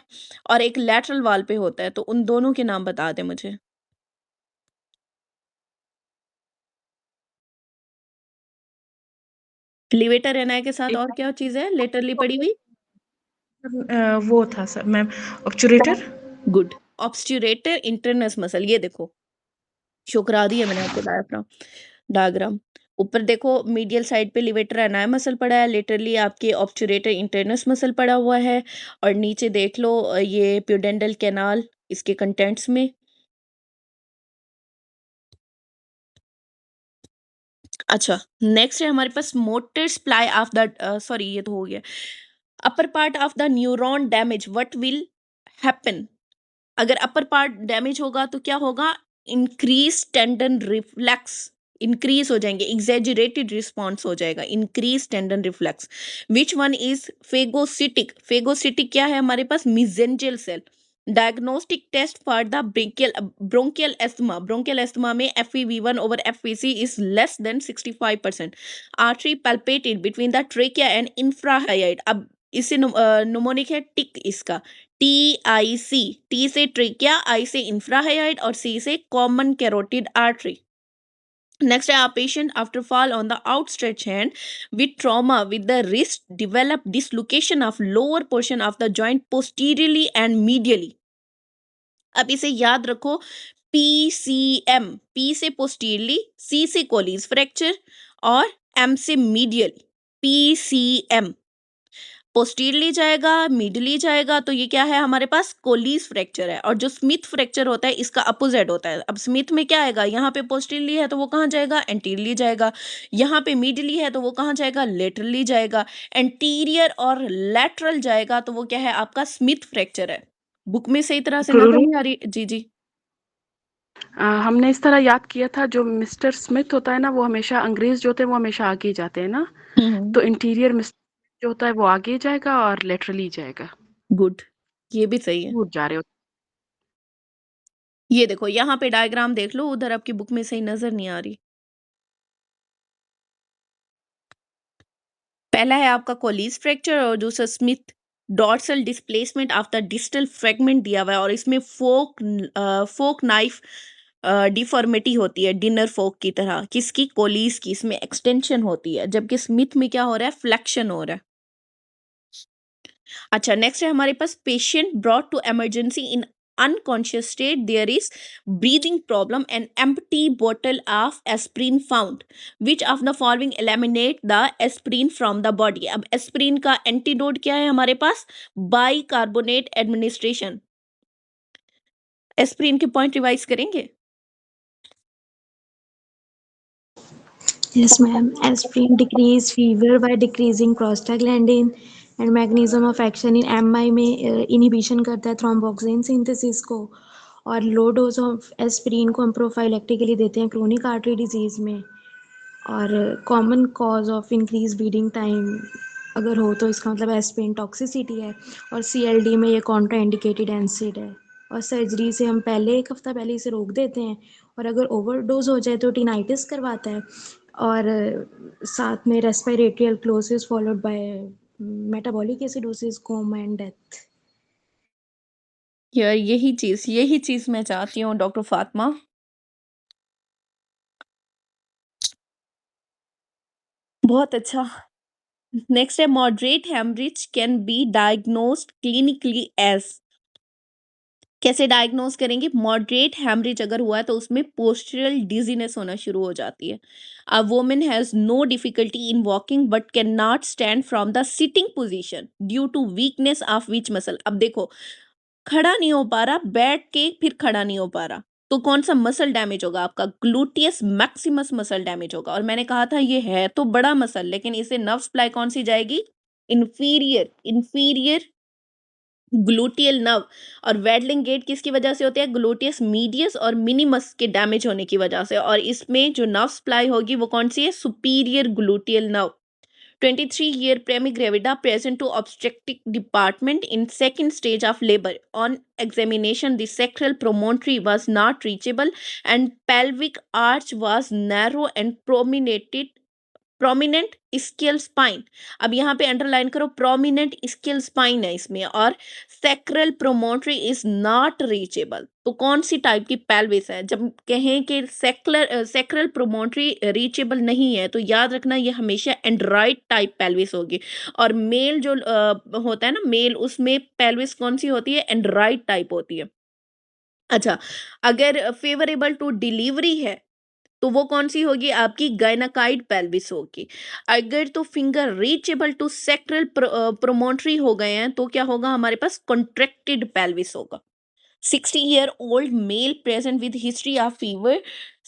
और एक लैटरल वॉल पे होता है, तो उन दोनों के नाम बता दे मुझे। लिवेटर एनाई के साथ और क्या चीज है लेटरली पड़ी हुई, वो था sir ma'am, obturator. Good, obturator internus muscle. ये देखो शो करा दी है मैंने आपको डायफ्राम डायग्राम। ऊपर देखो मीडियल साइड पे लिवेटर एनाई मसल पड़ा है, लेटरली आपके ऑब्चुरेटर इंटरनस मसल पड़ा हुआ है, और नीचे देख लो ये प्यूडेंडल कैनाल इसके कंटेंट्स में। अच्छा, नेक्स्ट है हमारे पास motor supply of the, sorry ये तो हो गया, upper part of the neuron damage what will happen. अगर अपर पार्ट डैमेज होगा तो क्या होगा, इंक्रीज टेंडन रिफ्लेक्स, इंक्रीज हो जाएंगे, एग्जेजरेटेड रिस्पॉन्स हो जाएगा, increase tendon reflex. Which one is phagocytic, phagocytic क्या है हमारे पास, mesangial cell. Diagnostic test for the bronchial asthma, bronchial asthma में FEV1 over FVC is less than 65%। Artery palpated between the trachea and infrahyoid। अब इसे नुमोनिक है टिक, इसका TIC, T से ट्रेकिया, I से इंफ्राहायोइड और C से common carotid artery. Next, a patient after fall on the outstretched hand with trauma with the wrist develop dislocation of lower portion of the joint posteriorly and medially। अब इसे याद रखो, PCM, P से posteriorly, C से कोलीज fracture और M से medially. PCM posteriorly जाएगा, मिडली जाएगा, तो ये क्या है हमारे पास, कोलीज फ्रैक्चर है। और जो स्मिथ फ्रैक्चर होता है इसका अपोजिट होता है। अब स्मिथ में क्या आएगा, यहाँ पे पोस्टीरियरली है तो वो कहाँ जाएगा, एंटीरियरली जाएगा। यहाँ पे मिडली है तो वो कहाँ जाएगा, लेटरली जाएगा। एंटीरियर और लैटरल जाएगा तो वो क्या है आपका, स्मिथ फ्रैक्चर है। बुक में सही तरह से नजर गुरु नहीं आ रही, जी जी। हमने इस तरह याद किया था, जो मिस्टर स्मिथ होता है ना, वो हमेशा अंग्रेज जो होते हैं वो हमेशा आगे ही जाते हैं ना, तो इंटीरियर मिस्टर जो होता है वो आगे जाएगा और लेटरली जाएगा, गुड, ये भी सही है। दूर जा रहे होते ये देखो यहाँ पे डायग्राम देख लो, उधर आपकी बुक में सही नजर नहीं आ रही। पहला है आपका कोलीज फ्रैक्चर और दूसरा Smith dorsal displacement of the distal fragment दिया हुआ है, और इसमें फोक नाइफ डिफॉर्मिटी होती है डिनर फोक की तरह, किसकी, कोलीज की, इसमें एक्सटेंशन होती है, जबकि स्मिथ में क्या हो रहा है, फ्लेक्शन हो रहा है। अच्छा, नेक्स्ट है हमारे पास patient brought to emergency in unconscious state, there is breathing problem and empty bottle of aspirin found, which of the following eliminate the aspirin from the body। अब एस्प्रिन का एंटीडोट क्या है हमारे पास, बाइकार्बोनेट एडमिनिस्ट्रेशन। एस्प्रिन के point revise करेंगे। Yes, ma'am. Aspirin decrease fever by decreasing prostaglandin and mechanism of action in MI में inhibition करता है thromboxane synthesis को, और लो डोज ऑफ एस्पिरिन को हम प्रोफाइलेक्टिकली देते हैं क्रोनिक आर्टरी डिजीज में। और common cause of increase bleeding time अगर हो तो इसका मतलब एस्पिरिन टॉक्सिसिटी है, और CLD में ये कॉन्ट्रा इंडिकेटेड एनसिड है, और सर्जरी से हम पहले 1 हफ्ता पहले इसे रोक देते हैं, और अगर ओवरडोज हो जाए तो टिनाइटिस करवाता है, और साथ में respiratory alkalosis followed by metabolic acidosis, coma and death. यार यही चीज मैं चाहती हूँ डॉक्टर फातिमा। बहुत अच्छा। नेक्स्ट है moderate haemorrhage can be diagnosed clinically as. कैसे डायग्नोस करेंगे, मॉडरेट हेमरेज अगर हुआ है तो उसमें पोस्चरल डिजीनेस होना शुरू हो जाती है। A woman has no difficulty in walking but can not stand from the sitting position due to weakness of which muscle. अब देखो, खड़ा नहीं हो पा रहा, बैठ के फिर खड़ा नहीं हो पा रहा, तो कौन सा मसल डैमेज होगा, आपका ग्लूटियस मैक्सिमस मसल डैमेज होगा। और मैंने कहा था ये है तो बड़ा मसल, लेकिन इसे नर्व सप्लाई कौन सी जाएगी, इंफीरियर ग्लूटियल नर्व। और वेडलिंग गेट किसकी वजह से होते हैं, ग्लूटियस मीडियस और मिनिमस के डैमेज होने की वजह से। और इसमें जो नर्व सप्लाई होगी वो कौन सी है, superior gluteal nerve. 23-year Premi Gravida present to obstetric department in second stage of labor. On examination, the sacral promontory was not reachable and pelvic arch was narrow and prominent scale spine. अब यहाँ पे underline करो, prominent scale spine है इसमें, और sacral प्रोमोटरी is not reachable. तो कौन सी type की पेल्विस है, जब कहें कि सैक्रल प्रोमोटरी रीचेबल नहीं है तो याद रखना ये हमेशा एंड्रॉइड टाइप पेल्विस होगी। और मेल जो होता है ना मेल, उसमें पेल्विस कौन सी होती है, एंड्रॉइड टाइप होती है। अच्छा, अगर फेवरेबल टू डिलीवरी है तो वो कौन सी होगी, आपकी गायनाकाइड पेल्विस होगी। अगर तो फिंगर रीचेबल टू सेक्रल प्रोमोटरी हो गए हैं तो क्या होगा, हमारे पास कॉन्ट्रैक्टेड पेल्विस होगा। 60-year-old male present with history of fever,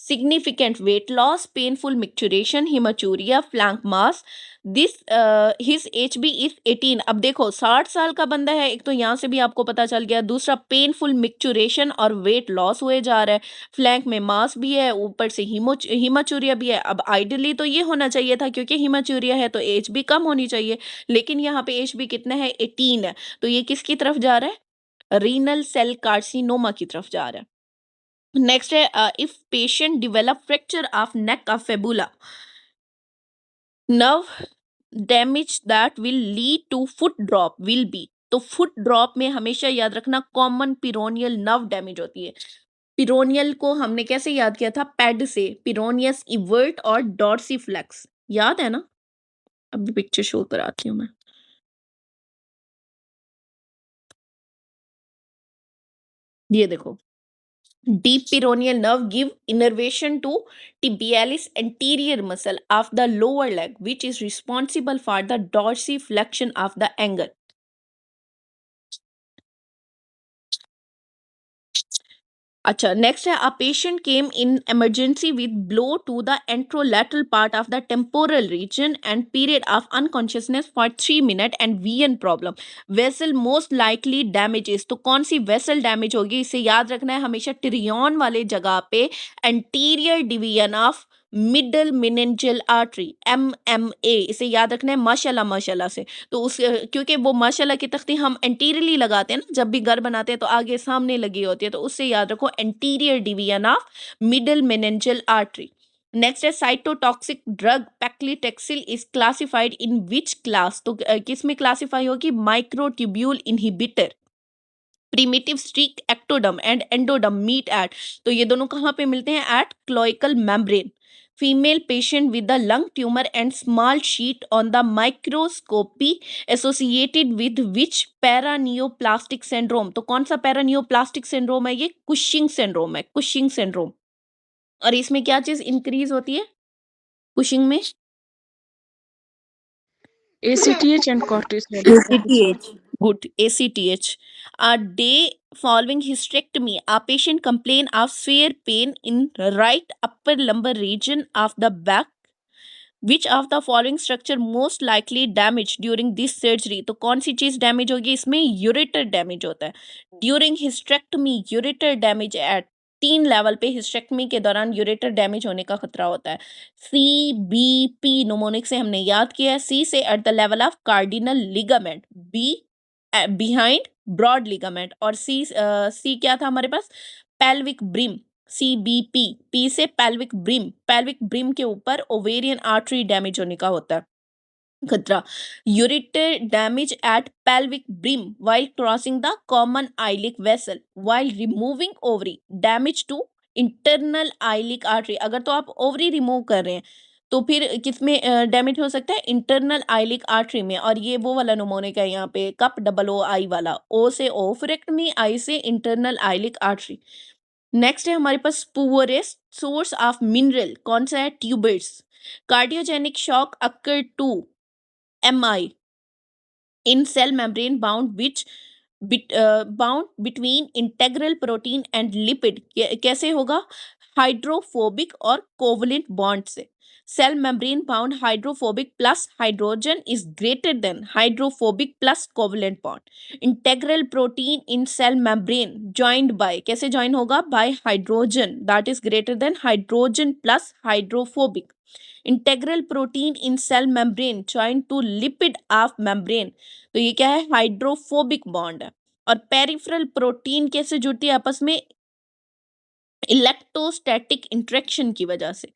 significant weight loss, painful micturition, hematuria, flank mass. This his HB is 18। अब देखो 60 साल का बंदा है, एक तो यहाँ से भी आपको पता चल गया, दूसरा पेनफुल मिक्चुरेशन और वेट लॉस हुए जा रहा है, फ्लैंक में मास भी है, ऊपर से हिमाचूरिया भी है। अब आइडियली तो ये होना चाहिए था, क्योंकि हिमाचूरिया है तो एज भी कम होनी चाहिए, लेकिन यहाँ पे एज भी कितना है, 18 है। तो ये किसकी तरफ जा रहा है, रीनल सेल कार्सिनोमा की तरफ जा रहा है। नेक्स्ट है if patient develop fracture of neck of fibula, nerve damage that will lead to foot drop will be. तो फुट ड्रॉप में हमेशा याद रखना कॉमन पिरोनियल नर्व डैमेज होती है। पिरोनियल को हमने कैसे याद किया था, पैड से, पिरोनियस इवर्ट और डॉर्सीफ्लेक्स, याद है ना। अभी पिक्चर शो कराती हूँ मैं, ये देखो, deep peroneal nerve give innervation to tibialis anterior muscle of the lower leg, which is responsible for the dorsiflexion of the ankle। अच्छा, नेक्स्ट है a patient came in emergency with blow to the anterolateral part of the temporal region and period of unconsciousness for 3 minute and VN problem, vessel most likely damages. तो कौन सी vessel damage होगी, इसे याद रखना है हमेशा, Tyrion वाले जगह पे anterior division of middle meningeal artery, MMA, इसे याद रखना है माशाल्लाह से। तो उस क्योंकि वो माशाल्लाह की तख्ती हम एंटीरियरली लगाते हैं ना, जब भी घर बनाते हैं तो आगे सामने लगी होती है, तो उससे याद रखो anterior division of middle meningeal artery. Next है cytotoxic drug paclitaxel is classified in which class. तो किस में क्लासिफाई होगी, microtubule inhibitor. Primitive streak ectoderm and endoderm meet at, तो ये दोनों कहाँ पे मिलते हैं? At cloacal membrane. Female patient with the lung tumour and small sheet on the microscopy associated with which paraneoplastic syndrome. तो कौन सा पैरानियोप्लास्टिक सिंड्रोम है? ये कुशिंग सिंड्रोम है, कुशिंग सिंड्रोम. और इसमें क्या चीज इंक्रीज होती है कुशिंग में? ACTH and cortisol. ACTH. Good, ACTH. A day following hysterectomy, a patient complained of severe pain in right upper lumbar region of the back. Which of the following structure most likely damaged during this surgery? तो कौन सी चीज damage होगी इसमें? Ureter damage होता है. During hysterectomy ureter damage at 3 level पे hysterectomy के दौरान यूरेटर डैमेज होने का खतरा होता है. CBP नोमोनिक से हमने याद किया है. C से at the level of cardinal ligament, B behind broad ligament, और C क्या था हमारे पास? Pelvic brim, CBP. P से पेल्विक ब्रिम, पेल्विक ब्रिम के ऊपर ओवेरियन आर्टरी डैमेज होने का होता है खतरा. Ureter damage at pelvic brim while crossing the common iliac vessel while removing ovary, damage to internal iliac artery. अगर तो आप ओवरी रिमूव कर रहे हैं तो फिर किसमें डैमेज हो सकता है? इंटरनल आइलिक आर्टरी में. और ये वो वाला नोमोनिक है यहाँ पे, कप OOI वाला. O से ओफरेक्टमी, I से इंटरनल आइलिक आर्टरी. नेक्स्ट है हमारे पास पुअरेस्ट सोर्स ऑफ मिनरल, कौन सा है? Tubers. Cardiogenic shock occur to MI in cell membrane bound between integral protein and lipid. कैसे होगा? हाइड्रोफोबिक और कोवलेंट बॉन्ड से. Cell membrane bound hydrophobic plus hydrogen is greater than hydrophobic plus covalent bond. Integral protein in cell membrane joined by, कैसे join होगा? By hydrogen, that is greater than hydrogen plus hydrophobic. Integral protein in cell membrane joined to lipid of membrane, तो ये क्या है? Hydrophobic bond है. और peripheral protein कैसे जुड़ती है आपस में? इलेक्ट्रोस्टैटिक इंटरेक्शन की वजह से.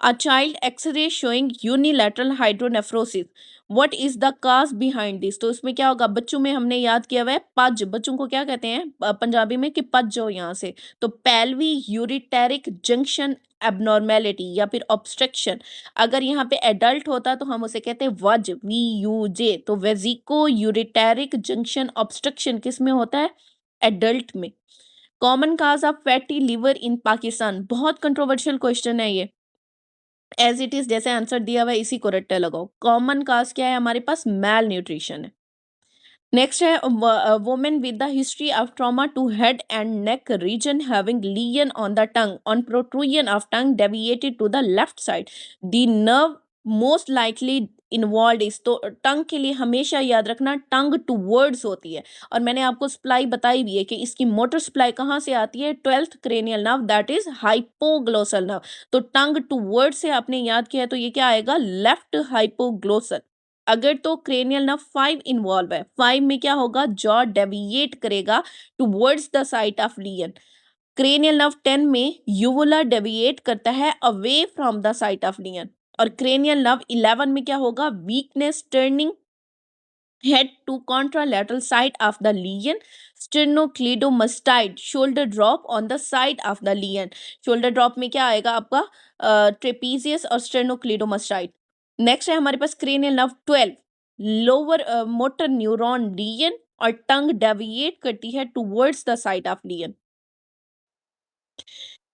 A child X-ray showing unilateral hydronephrosis, what is the cause behind this? तो इसमें क्या होगा? बच्चों में हमने याद किया हुआ है पज, बच्चों को क्या कहते हैं पंजाबी में कि पज जाओ यहाँ से. तो पेल्वी यूरिटेरिक जंक्शन एबनॉर्मेलिटी या फिर ऑब्स्ट्रक्शन. अगर यहाँ पे एडल्ट होता तो हम उसे कहते हैं वज, VUJ. तो वेजिको यूरिटेरिक जंक्शन ऑब्स्ट्रक्शन किस में होता है? एडल्ट में. Common cause of fatty liver in Pakistan, बहुत कंट्रोवर्शियल क्वेश्चन है ये. एज इट इज जैसे आंसर दिया हुआ है इसी को रट्टे लगाओ. कॉमन काज क्या है हमारे पास? मैल न्यूट्रिशन है. नेक्स्ट है women with the history of trauma to head and neck region having lesion on the tongue on protrusion of tongue deviated to the left side. The nerve most likely involve is, तो tongue के लिए हमेशा याद रखना टंग towards होती है. और मैंने आपको सप्लाई बताई भी है कि इसकी मोटर सप्लाई कहाँ से आती है? 12th cranial nerve, that is hypoglossal nerve. तो टंग टूवर्ड्स से आपने याद किया है तो ये क्या आएगा? Left hypoglossal. अगर तो क्रेनियल नर्व 5 इन्वॉल्व है, 5 में क्या होगा? जॉ डेविएट करेगा towards the side of लियन. Cranial nerve 10 में यूवुला डेविएट करता है away from the side of लियन. और क्रेनियल नर्व 11 में क्या होगा? Weakness turning head to contralateral side of the lesion. Sternocleidomastoid, shoulder drop on the side of the lesion. shoulder drop में क्या आएगा आपका? trapezius और sternocleidomastoid. नेक्स्ट है हमारे पास cranial nerve 12, lower motor neuron lesion, और टंग डेविएट करती है towards the side of lesion.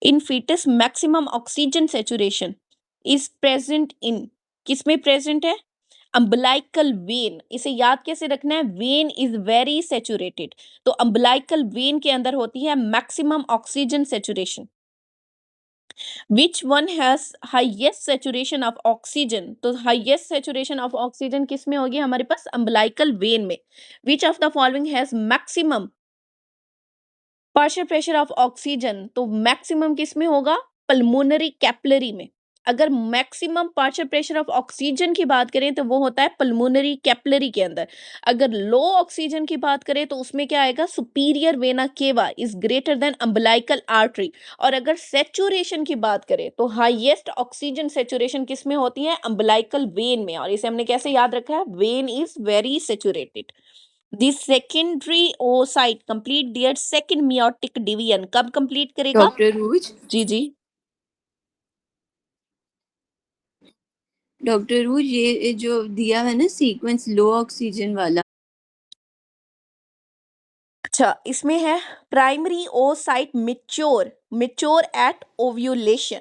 In fetus maximum oxygen saturation is present in, किसमें प्रेजेंट है? Umbilical vein. इसे याद कैसे रखना है? Vein is very saturated. तो अम्बलाइकल वेन के अंदर होती है maximum oxygen saturation. Which one has highest saturation of oxygen? तो highest saturation of oxygen किस में होगी हमारे पास? umbilical vein में. Which of the following has maximum partial pressure of oxygen? तो maximum किस में होगा? pulmonary capillary में. अगर maximum partial pressure of oxygen की बात करें तो वो होता है पल्मोनरी कैपिलरी के अंदर. अगर लो ऑक्सीजन की बात करें तो उसमें क्या आएगा? Superior vena cava is greater then umbilical artery. और अगर सेचुरेशन की बात करें तो हाईएस्ट ऑक्सीजन सेचुरेशन किस में होती है? अम्बलाइकल वेन में. और इसे हमने कैसे याद रखा है? Vein is very saturated. The secondary oocyte complete their second meiotic division. कब complete करेगा? डॉक्टर रूज ये जो दिया है ना सीक्वेंस लो ऑक्सीजन वाला, अच्छा, इसमें है primary oocyte mature at ovulation.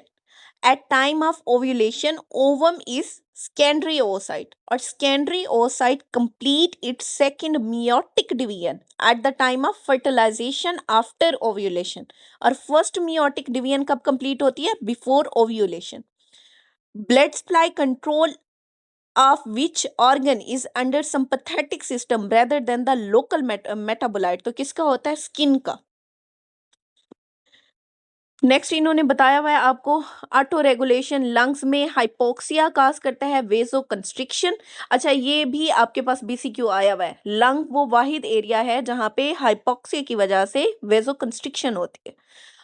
At time of ovulation, ovum is secondary oocyte, और secondary oocyte complete its second meiotic division at the time of fertilization after ovulation. और first meiotic division कब complete होती है? Before ovulation. Blood supply control of which organ is under sympathetic system rather than the local metabolite? तो किसका होता है? Skin का. Next इन्होंने बताया हुआ है आपको ऑटो रेगुलेशन लंग्स में हाइपोक्सिया काज करता है, वेजो कंस्ट्रिक्शन. अच्छा, ये भी आपके पास बीसीक्यू आया हुआ है. लंग वो वाहिद एरिया है जहां पे हाइपोक्सिया की वजह से वेजो कंस्ट्रिक्शन होती है.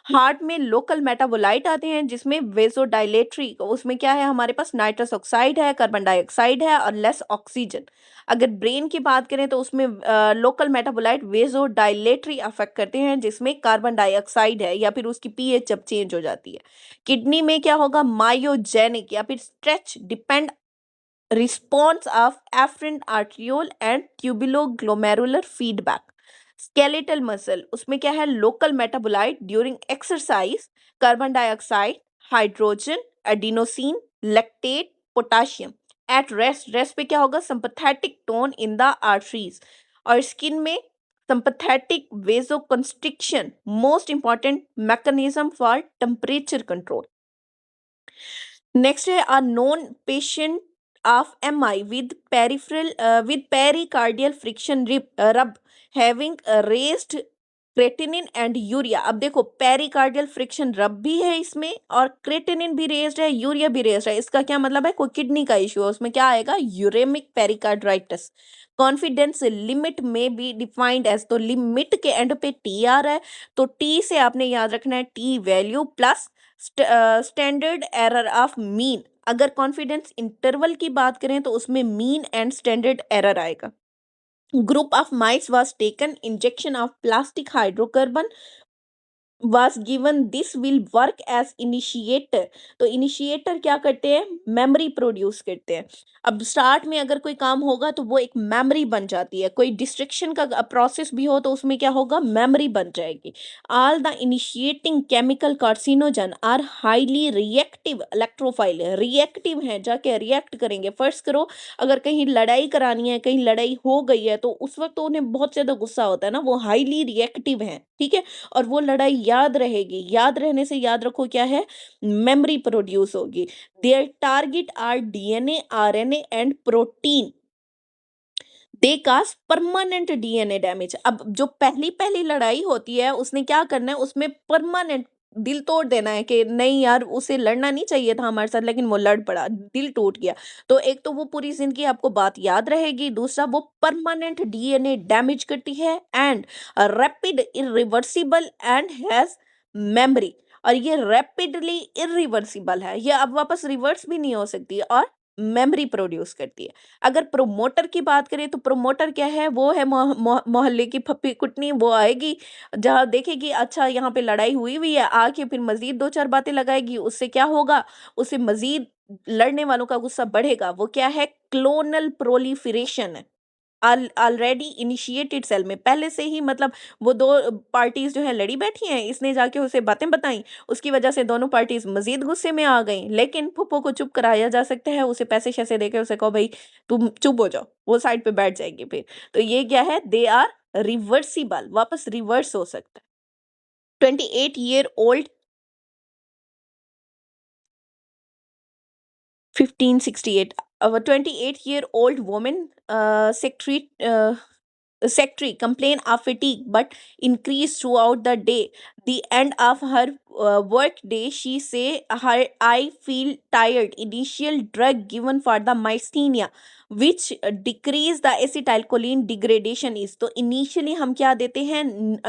हार्ट में लोकल मेटाबोलाइट आते हैं जिसमें वेजोडाइलेटरी, उसमें क्या है हमारे पास? नाइट्रस ऑक्साइड है, कार्बन डाइऑक्साइड है और लेस ऑक्सीजन. अगर ब्रेन की बात करें तो उसमें लोकल मेटाबोलाइट वेजोडाइलेटरी अफेक्ट करते हैं जिसमें कार्बन डाइऑक्साइड है या फिर उसकी पीएच जब चेंज हो जाती है. किडनी में क्या होगा? मायोजेनिक या फिर stretch depend response of afferent arteriole and tubuloglomerular feedback. Skeletal muscle, उसमें क्या है? Local metabolite during exercise, carbon dioxide, hydrogen, adenosine, lactate, potassium. At rest पे क्या होगा? Sympathetic tone in the arteries. और स्किन में sympathetic vasoconstriction, most important mechanism for temperature control. Next है a known patient of MI with pericardial friction rub having raised creatinine and urea. अब देखो, pericardial friction रब भी है इसमें और क्रेटिनिन भी रेज्ड है, यूरिया भी रेज्ड है. इसका क्या मतलब है? कोई किडनी का इश्यू है, उसमें क्या आएगा? Uraemic pericarditis. कॉन्फिडेंस लिमिट में बी डिफाइंड एज, तो लिमिट के एंड पे टी आ रहा है तो टी से आपने याद रखना है T value plus standard error of mean. अगर कॉन्फिडेंस इंटरवल की बात करें तो उसमें मीन एंड स्टैंडर्ड एरर आएगा. Group of mice was taken, injection of plastic hydrocarbon was given. This will work as initiator. तो इनिशिएटर क्या करते हैं? मेमोरी प्रोड्यूस करते हैं. अब स्टार्ट में अगर कोई काम होगा तो वो एक मेमोरी बन जाती है. कोई डिस्ट्रक्शन का प्रोसेस भी हो तो उसमें क्या होगा? मेमोरी बन जाएगी. All the initiating chemical carcinogen are highly reactive electrophile. Reactive हैं, जाके रिएक्ट करेंगे. फर्स्ट करो, अगर कहीं लड़ाई करानी है, कहीं लड़ाई हो गई है तो उस वक्त तो उन्हें बहुत ज्यादा गुस्सा होता है ना, वो हाईली रिएक्टिव हैं. ठीक है, और वो लड़ाई याद रहेगी. याद रहने से याद रखो क्या है? मेमोरी प्रोड्यूस होगी. Their target are DNA, RNA and protein. They cause permanent DNA damage. अब जो पहली लड़ाई होती है उसने क्या करना है? उसमें परमानेंट दिल तोड़ देना है कि नहीं यार, उसे लड़ना नहीं चाहिए था हमारे साथ लेकिन वो लड़ पड़ा, दिल टूट गया. तो एक तो वो पूरी जिंदगी आपको बात याद रहेगी, दूसरा वो परमानेंट डीएनए डैमेज करती है and rapid irreversible and has memory. और ये रैपिडली इरिवर्सिबल है, ये अब वापस रिवर्स भी नहीं हो सकती और मेमोरी प्रोड्यूस करती है. अगर प्रोमोटर की बात करें तो प्रोमोटर क्या है? वो है मोहल्ले की फप्पी कुटनी. वो आएगी, जहाँ देखेगी अच्छा यहाँ पे लड़ाई हुई है, आके फिर मजीद दो चार बातें लगाएगी. उससे क्या होगा? उससे मजीद लड़ने वालों का गुस्सा बढ़ेगा. वो क्या है? क्लोनल प्रोलिफरेशन है. ऑलरेडी इनिशिएटेड सेल में पहले से ही, मतलब वो दो पार्टीज जो है लड़ी बैठी हैं, इसने जाके उसे बातें बताई, उसकी वजह से दोनों पार्टीज मजीद गुस्से में आ गई. लेकिन फुप्पो को चुप कराया जा सकता है, उसे पैसे शैसे देके उसे कहो भाई तुम चुप हो जाओ, वो साइड पे बैठ जाएगी फिर. तो ये क्या है? दे आर रिवर्सिबल, वापस रिवर्स हो सकता है. 28-year-old 1568. A 28-year-old woman secretary complained of fatigue but increased throughout the day. The end of her work day, she say her I feel tired. Initial drug given for the myasthenia which decrease the acetylcholine degradation is. तो initially हम क्या देते हैं?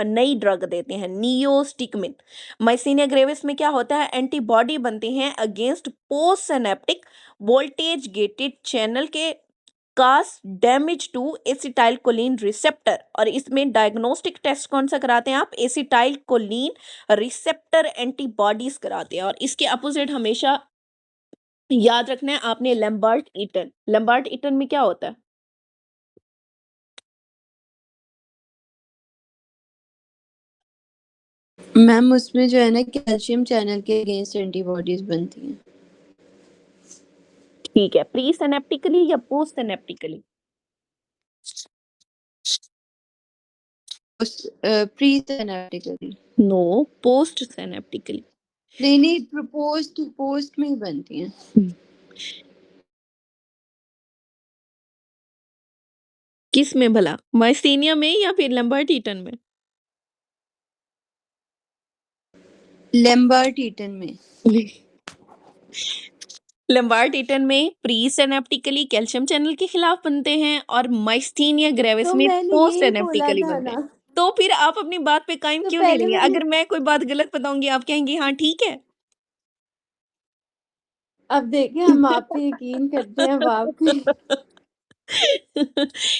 नई drug देते हैं, नियोस्टिकमिन. माइसीनिया gravis में क्या होता है? एंटीबॉडी बनते हैं against postsynaptic voltage gated channel के cause damage to acetylcholine receptor। और इसमें डायग्नोस्टिक टेस्ट कौन सा कराते हैं आप? एसिटाइलकोलिन रिसेप्टर एंटीबॉडीज कराते हैं। और इसके अपोजिट हमेशा याद रखना है आपने लैम्बर्ट ईटन। लैम्बर्ट ईटन में क्या होता है? मैम उसमें जो है ना कैल्शियम चैनल के अगेंस्ट एंटीबॉडीज बनती हैं। ठीक है, प्री सिनेप्टिकली या postsynaptically? Presynaptically. No, postsynaptically. नहीं पोस्ट में ही बनती हैं। किस में भला? माइस्थेनिया में या फिर लैम्बर्ट ईटन में? लैम्बर्ट ईटन में। लैम्बर्ट ईटन में प्री सिनेप्टिकली कैल्शियम चैनल के खिलाफ बनते हैं और माइस्थेनिया ग्रेविस तो में मैंने पोस्ट यही बोला सिनेप्टिकली था बनते हैं। ना। तो फिर आप अपनी बात पे कायम तो क्यों नहीं पहले रही हैं? मैंने अगर मैं कोई बात गलत बताऊंगी आप कहेंगी हाँ ठीक है। अब देखिए हम आप पे यकीन करते हैं, अब आप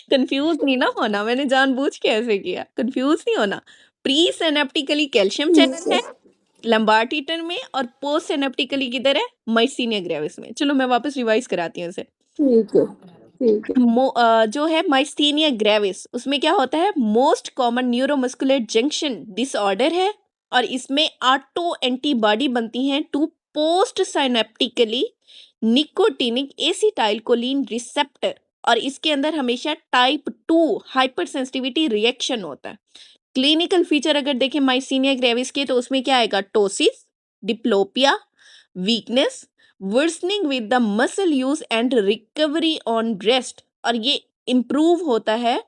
कंफ्यूज नहीं ना होना, मैंने जानबूझ के ऐसे किया। कंफ्यूज नहीं होना। प्री सिनेप्टिकली कैल्शियम ठीक चैनल है है लैम्बर्ट ईटन में, और पोस्ट सिनेप्टिकली किधर है? माइस्थेनिया ग्रेविस में। चलो मैं वापस रिवाइज कराती हूँ इसे। ठीक है ठीक है। जो है माइस्थेनिया ग्रेविस, उसमें क्या होता है? Most common neuromuscular junction disorder है, और इसमें ऑटो एंटीबॉडी बनती हैं to postsynaptically nicotinic acetylcholine receptor, और इसके अंदर हमेशा टाइप 2 हाइपर सेंसिटिविटी रिएक्शन होता है। क्लिनिकल फीचर अगर देखें माइस्थेनिया ग्रेविस के, तो उसमें क्या आएगा? Ptosis, diplopia, weakness, worsening with the muscle use and recovery on rest, और ये इंप्रूव होता है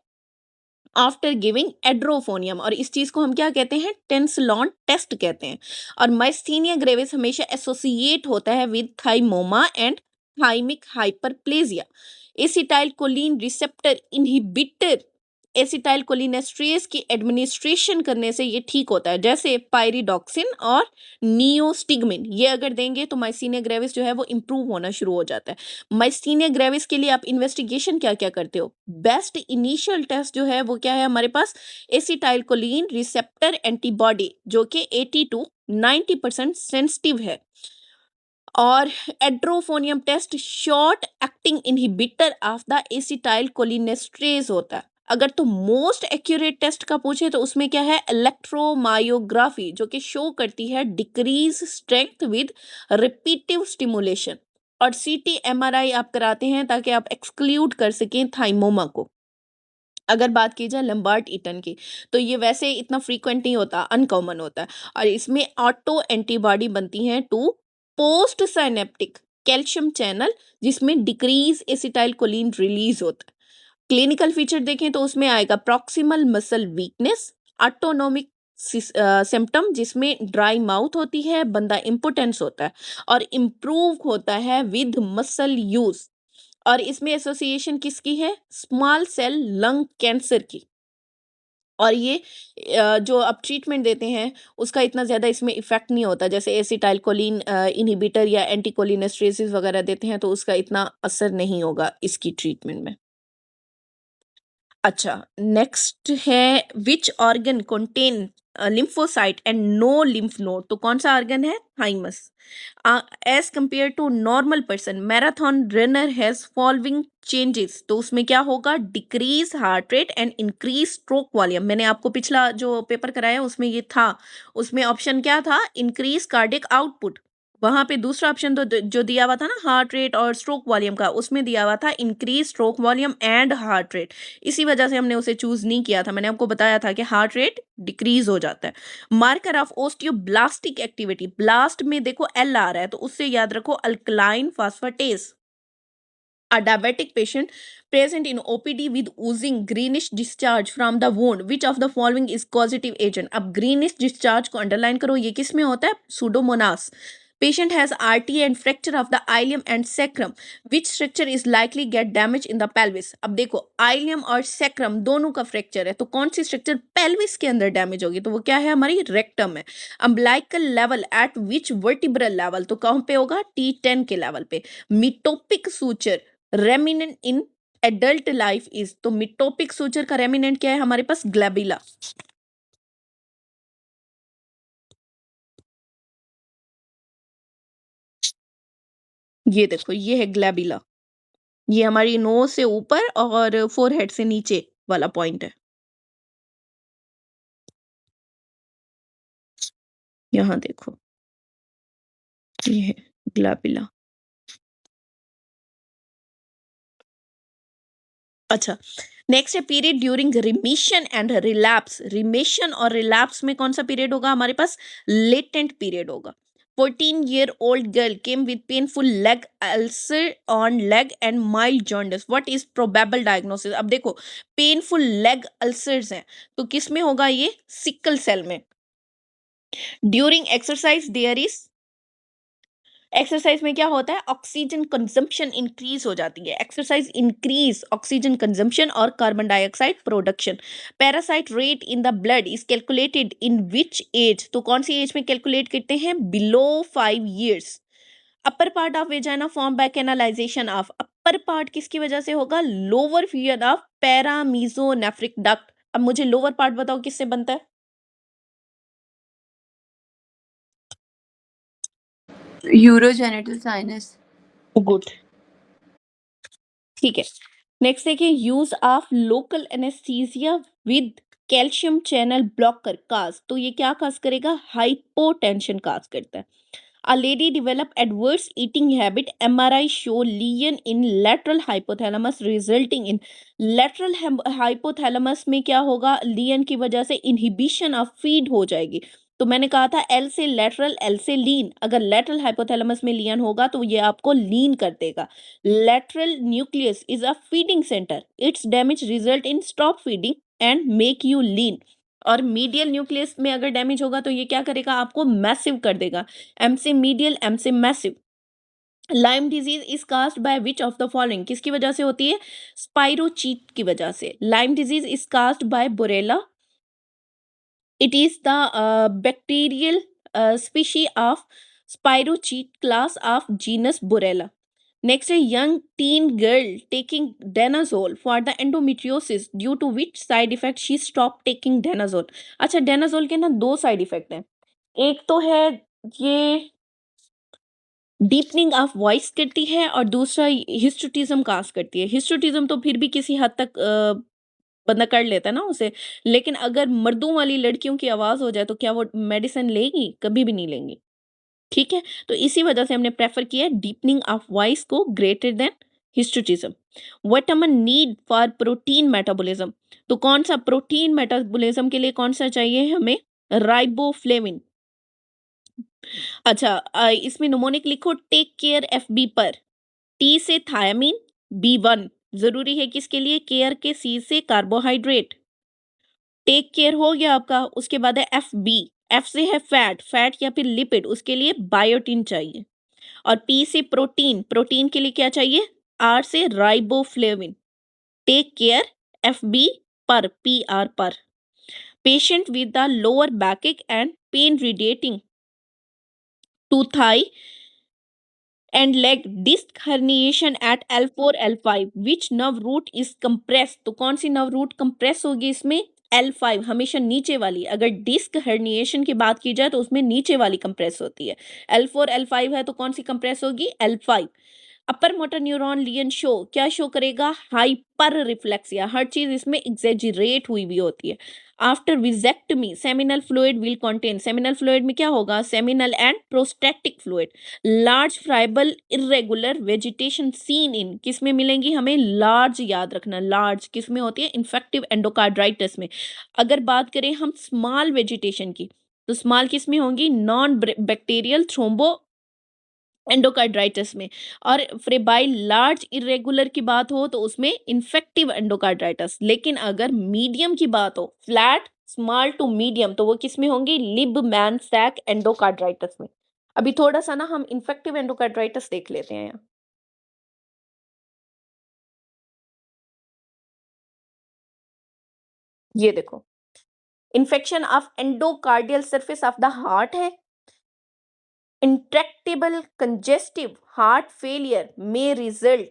आफ्टर गिविंग एड्रोफोनियम, और इस चीज को हम क्या कहते हैं? टेंसलॉन टेस्ट कहते हैं। और माइस्थेनिया ग्रेविस हमेशा एसोसिएट होता है with thymoma and thymic hyperplasia. Acetylcholine receptor inhibitor acetylcholinesterase की एडमिनिस्ट्रेशन करने से ये ठीक होता है, जैसे पायरिडॉक्सिन और नियोस्टिगमिन। ये अगर देंगे तो माइस्थेनिया ग्रेविस जो है वो इंप्रूव होना शुरू हो जाता है। माइस्थेनिया ग्रेविस के लिए आप इन्वेस्टिगेशन क्या क्या करते हो? बेस्ट इनिशियल टेस्ट जो है वो क्या है हमारे पास? एसिटाइलकोलिन रिसेप्टर एंटीबॉडी, जो कि 80 to 90% सेंसिटिव है। और edrophonium test short acting inhibitor of the acetylcholinesterase होता है। अगर तो मोस्ट एक्यूरेट टेस्ट का पूछे तो उसमें क्या है? इलेक्ट्रोमायोग्राफी, जो कि शो करती है decrease strength with repetitive stimulation. और सीटी एमआरआई आप कराते हैं ताकि आप एक्सक्लूड कर सकें थाइमोमा को। अगर बात की जाए लैम्बर्ट ईटन की, तो ये वैसे इतना फ्रीक्वेंट नहीं होता, अनकॉमन होता है, और इसमें ऑटो एंटीबॉडी बनती हैं to post synaptic calcium channel, जिसमें डिक्रीज एसिटाइलकोलिन रिलीज होता है। क्लिनिकल फीचर देखें तो उसमें आएगा proximal muscle weakness, autonomic symptom जिसमें ड्राई माउथ होती है, बंदा इम्पोटेंस होता है, और इम्प्रूव होता है विद मसल यूज। और इसमें एसोसिएशन किसकी है? स्मॉल सेल लंग कैंसर की। और ये जो आप ट्रीटमेंट देते हैं उसका इतना ज़्यादा इसमें इफेक्ट नहीं होता, जैसे एसिटाइलकोलिन इनहिबिटर या एंटीकोलिनेस्ट्रेसिस वगैरह देते हैं तो उसका इतना असर नहीं होगा इसकी ट्रीटमेंट में। अच्छा, नेक्स्ट है which organ contain lymphocyte and no lymph node? तो कौन सा ऑर्गन है? Thymus. As compare to normal person, marathon runner has following changes, तो उसमें क्या होगा? Decrease heart rate and increase stroke volume. मैंने आपको पिछला जो पेपर कराया उसमें ये था, उसमें ऑप्शन क्या था? Increase cardiac output. वहां पे दूसरा ऑप्शन तो जो दिया हुआ था ना हार्ट रेट और स्ट्रोक वॉल्यूम का, उसमें दिया हुआ था increase stroke volume and heart rate. इसी वजह से हमने उसे चूज नहीं किया था। मैंने आपको बताया था कि हार्ट रेट डिक्रीज हो जाता है। मार्कर ऑफ ओस्टियोब्लास्टिक एक्टिविटी, ब्लास्ट में देखो एल आ रहा है तो उससे याद रखो alkaline फास्फेटेस। A diabetic patient present in OPD with oozing greenish discharge from the wound. Which of the following is causative agent? अब greenish discharge को underline करो, ये किस में होता है? Pseudomonas. Patient has RTA and fracture of the ilium and sacrum. Which structure is likely get damage in the pelvis? अब देखो ilium और sacrum दोनों का फ्रैक्चर है, तो कौन सी स्ट्रक्चर pelvis के अंदर डैमेज होगी? तो वो क्या है? हमारी रेक्टम है। Umbilical level at which vertebral level? तो कहाँ पे होगा? T10 के लेवल पे। Metopic suture remnant in adult life is, तो मिटोपिक सूचर का रेमिनेंट क्या है हमारे पास? ग्लैबिला। ये देखो, ये है ग्लैबिला, ये हमारी नोज से ऊपर और फोरहेड से नीचे वाला पॉइंट है। यहाँ देखो, ये है ग्लैबिला। अच्छा, नेक्स्ट है period during remission and relapse. Remission और रिलैप्स में कौन सा पीरियड होगा हमारे पास? लेटेंट पीरियड होगा। 14-year-old girl came with painful leg ulcer on leg and mild jaundice. What is probable diagnosis? अब देखो, पेनफुल लेग अल्सर्स हैं, तो किस में होगा ये? सिकल सेल में। During exercise there is, exercise में क्या होता है? ऑक्सीजन कंजम्पशन इंक्रीज हो जाती है। एक्सरसाइज इंक्रीज ऑक्सीजन कंजम्पशन और carbon dioxide production. Parasite rate in the blood is calculated in which age? तो कौन सी एज में कैलकुलेट करते हैं? Below 5 years। Upper part of vagina form by canalization of, upper part किसकी वजह से होगा? Lower fear of paramesonephric duct. अब मुझे लोअर पार्ट बताओ किससे बनता है? Urogenital sinus. गुड, ठीक है। नेक्स्ट देखिए, use of local anaesthesia with calcium channel blocker cause, तो ये क्या काज करेगा? हाइपोटेंशन काज करता है। A lady developed adverse eating habit. MRI show lesion in lateral hypothalamus resulting in lateral hypothalamus में क्या होगा? lesion की वजह से inhibition of feed हो जाएगी। तो मैंने कहा था L से lateral, L से lean। अगर lateral hypothalamus में lesion होगा तो ये आपको lean कर देगा। Lateral nucleus is a feeding center. Its damage result in stop feeding and make you lean। और मीडियल न्यूक्लियस में अगर डैमेज होगा तो ये क्या करेगा? आपको मैसिव कर देगा। एम से मीडियल, एम से massive. Lyme disease is caused by which of the following? किसकी वजह से होती है? स्पाइरोचीट की वजह से। Lyme disease is caused by Borrelia. It is the bacterial species of spirochete class of genus Borrelia. Next है young teen girl taking danazol for the endometriosis due to which side effect she stop taking danazol? अच्छा, danazol के ना 2 side effect हैं। एक तो है ये deepening of voice करती है और दूसरा हिस्टोटिज्म काज करती है। हिस्टोटिज्म तो फिर भी किसी हद तक बंदा कर लेता है ना उसे, लेकिन अगर मर्दों वाली लड़कियों की आवाज हो जाए तो क्या वो मेडिसिन लेगी? कभी भी नहीं लेंगी। ठीक है, तो इसी वजह से हमने प्रेफर किया डीपनिंग ऑफ वॉइस को greater than hirsutism. Vitamin need for protein metabolism, तो कौन सा प्रोटीन मेटाबॉलिज्म के लिए कौन सा चाहिए हमें? राइबोफ्लेविन। अच्छा, इसमें निमोनिक लिखो टेक केयर FB पर। टी से थायमीन, B1 जरूरी है किसके लिए? केयर के। सी से कार्बोहाइड्रेट, टेक केयर हो गया आपका। उसके बाद है FB, F से है फैट, फैट या फिर लिपिड, उसके लिए बायोटिन चाहिए। और P से प्रोटीन, प्रोटीन के लिए क्या चाहिए? R से राइबोफ्लेविन। टेक केयर FB पर, PR पर। Patient with the lower back and pain radiating to thigh and leg disc herniation at L4 L5 which nerve root is compressed? तो कौन सी nerve root compress होगी इसमें? L5, हमेशा नीचे वाली। अगर डिस्क herniation की बात की जाए तो उसमें नीचे वाली कंप्रेस होती है। L4 L5 है तो कौन सी कंप्रेस होगी? L5। Upper motor neuron lesion show क्या शो करेगा? Hyperreflexia. हर चीज इसमें एग्जेजरेट हुई भी होती है। After vasectomy seminal fluid will contain, seminal fluid में क्या होगा? Seminal and prostatic fluid. Large friable irregular vegetation seen in, किस में मिलेंगी हमें? लार्ज, याद रखना लार्ज किस में होती है? इन्फेक्टिव एंडोकार्डाइटिस में। अगर बात करें हम स्मॉल वेजिटेशन की, तो स्मॉल किस में होंगी? नॉन बैक्टीरियल थ्रोम्बो एंडोकार्डाइटिस में। और फ्रेबाइल लार्ज इरेगुलर की बात हो तो उसमें इन्फेक्टिव एंडोकार्डाइटिस। लेकिन अगर मीडियम की बात हो, फ्लैट स्मॉल टू मीडियम, तो वो किस में होंगी? लिब मैन सैक एंडोकार्डाइटिस में। अभी थोड़ा सा ना हम इन्फेक्टिव एंडोकार्डाइटिस देख लेते हैं यहाँ। ये देखो, infection of endocardial surface of the heart है। इंट्रैक्टेबल कंजेस्टिव हार्ट फेलियर में रिजल्ट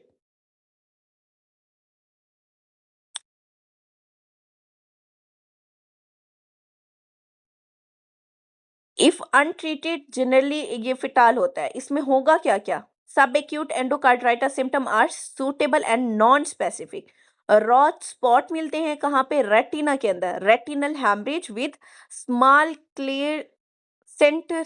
इफ अनट्रीटेड जनरली ये फिटाल होता है। इसमें होगा क्या क्या? Subacute endocarditis symptom are suitable and non specific. Roth spot मिलते हैं कहाँ पे? रेटिना के अंदर, retinal haemorrhage with small clear center,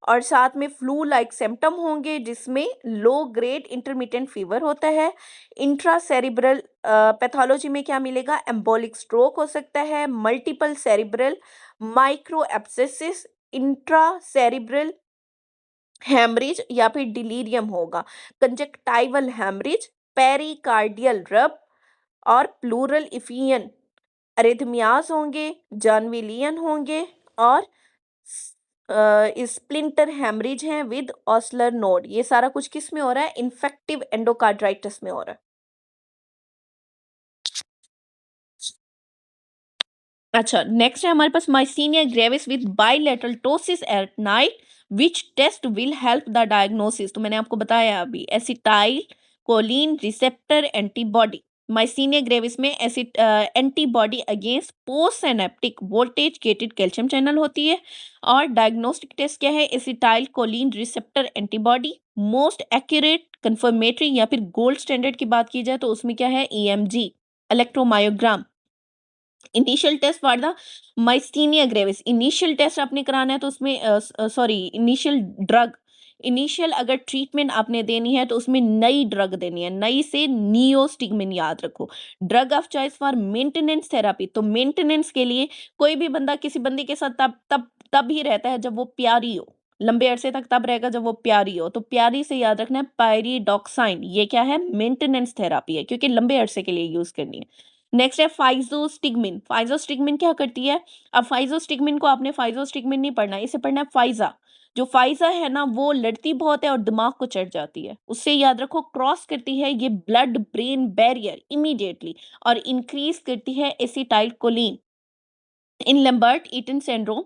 और साथ में फ्लू लाइक सिम्टम होंगे जिसमें लो ग्रेड इंटरमिटेंट फीवर होता है। इंट्रासेरिब्रल पैथोलॉजी में क्या मिलेगा? एम्बोलिक स्ट्रोक हो सकता है, multiple cerebral micro abscesses, intracerebral haemorrhage या फिर डिलीरियम होगा। कंजक्टाइवल हेमरेज, पेरिकार्डियल रब और प्लूरल इफियन अरिथमियाज होंगे, जानविलियन होंगे और स्प्लिंटर हेमरेज हैं विद ऑसलर नोड। ये सारा कुछ किस में हो रहा है? इन्फेक्टिव एंडोकार्डाइटिस में हो रहा है। अच्छा, नेक्स्ट है हमारे पास myasthenia gravis with bilateral ptosis at night, which test will help the diagnosis? तो मैंने आपको बताया अभी, acetylcholine receptor antibody. Myasthenia gravis में antibody against postsynaptic voltage gated calcium channel होती है। और डायग्नोस्टिक टेस्ट क्या है? Acetylcholine receptor antibody. Most accurate confirmatory या फिर गोल्ड स्टैंडर्ड की बात की जाए तो उसमें क्या है? EMG, electromyogram. Initial test for the myasthenia gravis, initial test आपने कराना है तो उसमें सॉरी इनिशियल ड्रग, इनिशियल अगर ट्रीटमेंट आपने देनी है तो उसमें नई ड्रग देनी है, नई से नियोस्टिगमिन याद रखो। Drug of choice for maintenance therapy, तो मेंटेनेंस के लिए कोई भी बंदा किसी बंदी के साथ तब ही रहता है जब वो प्यारी हो, लंबे अरसे तक तब रहेगा जब वो प्यारी हो। तो प्यारी से याद रखना है पायरिडॉक्साइन, ये क्या है? मेंटेनेंस थेरापी है क्योंकि लंबे अरसे के लिए यूज करनी है। नेक्स्ट है फाइजोस्टिगमिन। फाइजोस्टिगमिन क्या करती है? अब फाइजोस्टिगमिन को आपने फाइजोस्टिगमिन नहीं पढ़ना, इसे पढ़ना है फाइजा। जो फाइजा है ना वो लड़ती बहुत है और दिमाग को चढ़ जाती है, उससे याद रखो क्रॉस करती है ये ब्लड ब्रेन बैरियर इमीडिएटली और इंक्रीज करती है acetylcholine. In Lambert Eaton syndrome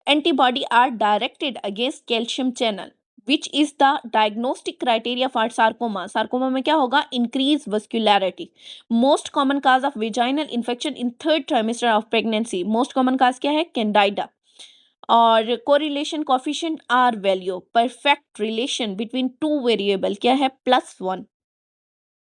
antibody are directed against calcium channel, which is the diagnostic criteria for sarcoma. Sarcoma में क्या होगा? Increased vascularity. Most common cause of vaginal infection in third trimester of pregnancy. Most common cause क्या है? Candida. और correlation coefficient R value, perfect relation between two variable क्या है? +1.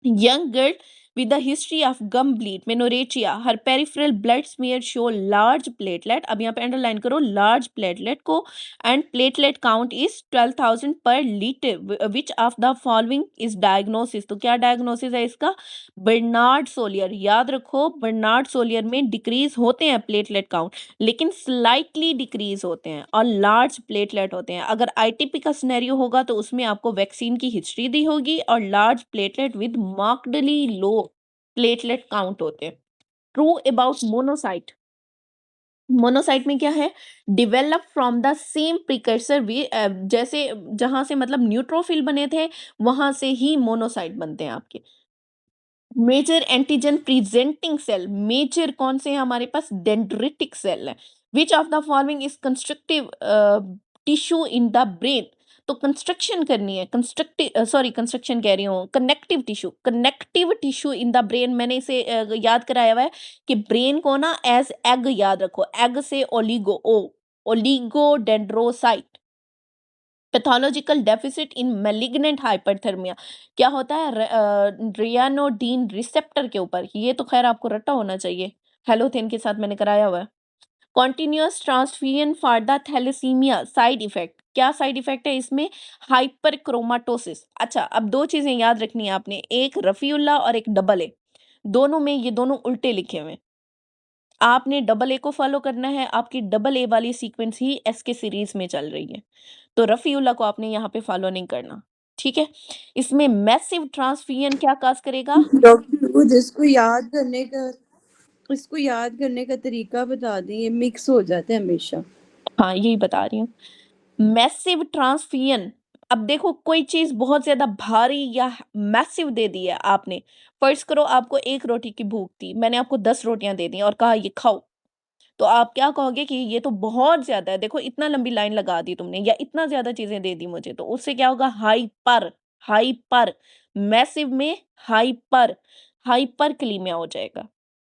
Young girl with a history of gum bleed, menorrhagia, her peripheral blood smear show large platelet. अब यहाँ पे underline करो large platelet को, and platelet count is 12,000 per liter. Which of the following is diagnosis? तो क्या diagnosis है इसका? Bernard सोलियर। याद रखो बर्नार्ड सोलियर में डिक्रीज होते हैं प्लेटलेट काउंट, लेकिन स्लाइटली डिक्रीज होते हैं और लार्ज प्लेटलेट होते हैं। अगर ITP का सिनेरियो होगा तो उसमें आपको वैक्सीन की हिस्ट्री दी होगी और large platelet with markedly low platelet count होते हैं। True about monocyte. मोनोसाइट में क्या है? Develop from the same precursor way, जैसे जहां से मतलब न्यूट्रोफिल बने थे वहां से ही मोनोसाइट बनते हैं आपके। Major antigen presenting cell, major कौन से हैं हमारे पास? डेंड्रिटिक सेल है। Which of the following is constructive tissue in the brain? तो कंस्ट्रक्शन करनी है, कंस्ट्रक्शन कह रही हूँ, connective tissue in the brain. मैंने इसे याद कराया हुआ है कि ब्रेन को ना एज एग याद रखो, एग से oligodendrocyte. Pathological deficit in malignant hyperthermia क्या होता है? रियानोडीन रिसेप्टर के ऊपर, ये तो खैर आपको रट्टा होना चाहिए, हेलोथेन के साथ मैंने कराया हुआ है। Continuous transfusion for the thalassaemia, side effect क्या? साइड इफेक्ट है इसमें हाइपरक्रोमाटोसिस। अच्छा, अब दो चीजें याद रखनी है आपने, एक रफीउल्ला और एक डबल ए, दोनों में ये दोनों उल्टे लिखे हुए हैं। आपने डबल ए को फॉलो करना है, आपकी डबल ए वाली सीक्वेंस ही एसके सीरीज में चल रही है, तो रफीउल्ला को आपने यहाँ पे फॉलो नहीं करना, ठीक है। इसमें मैसिव ट्रांसफ्यूजन क्या काज करेगा? डॉक्टर वो इसको याद करने का तरीका बता दें, ये मिक्स हो जाते हैं हमेशा। हाँ यही बता रही हूँ, मैसिव ट्रांसफ्यूजन। अब देखो कोई चीज बहुत ज्यादा भारी या मैसिव दे दी है आपने, फर्ज करो आपको एक रोटी की भूख थी, मैंने आपको 10 रोटियां दे दी और कहा ये खाओ, तो आप क्या कहोगे कि ये तो बहुत ज्यादा है, देखो इतना लंबी लाइन लगा दी तुमने या इतना ज्यादा चीजें दे दी मुझे, तो उससे क्या होगा? हाइपर, हाइपर मैसिव में हाइपर, हाइपर क्लीमिया हो जाएगा,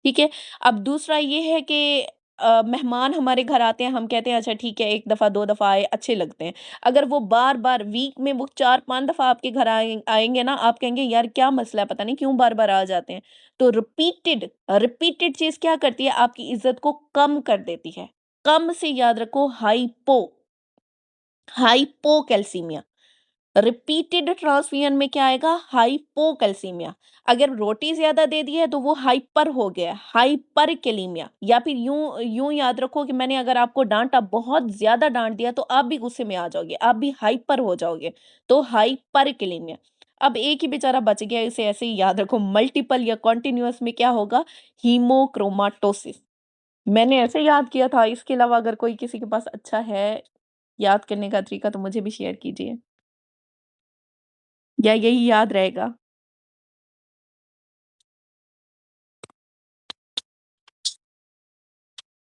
ठीक है। अब दूसरा ये है कि मेहमान हमारे घर आते हैं, हम कहते हैं अच्छा ठीक है 1 दफ़ा 2 दफ़ा आए अच्छे लगते हैं। अगर वो बार-बार वीक में वो 4-5 दफ़ा आपके घर आएँगे ना, आप कहेंगे यार क्या मसला है, पता नहीं क्यों बार-बार आ जाते हैं। तो रिपीटेड चीज़ क्या करती है, आपकी इज़्ज़त को कम कर देती है। कम से याद रखो हाइपोकैल्सीमिया। रिपीटेड ट्रांसफियन में क्या आएगा? हाइपोकैल्सीमिया। अगर रोटी ज़्यादा दे दी है तो वो हाइपर हो गया, हाइपरकैलीमिया। या फिर यूँ यूँ याद रखो कि मैंने अगर आपको डाँटा, बहुत ज़्यादा डाँट दिया तो आप भी गुस्से में आ जाओगे, आप भी हाइपर हो जाओगे, तो हाइपरकैलीमिया। अब एक ही बेचारा बच गया, इसे ऐसे ही याद रखो। मल्टीपल या कंटीन्यूअस में क्या होगा? हीमोक्रोमाटोसिस। मैंने ऐसे याद किया था, इसके अलावा अगर कोई किसी के पास अच्छा है याद करने का तरीका तो मुझे भी शेयर कीजिए। या यही याद रहेगा?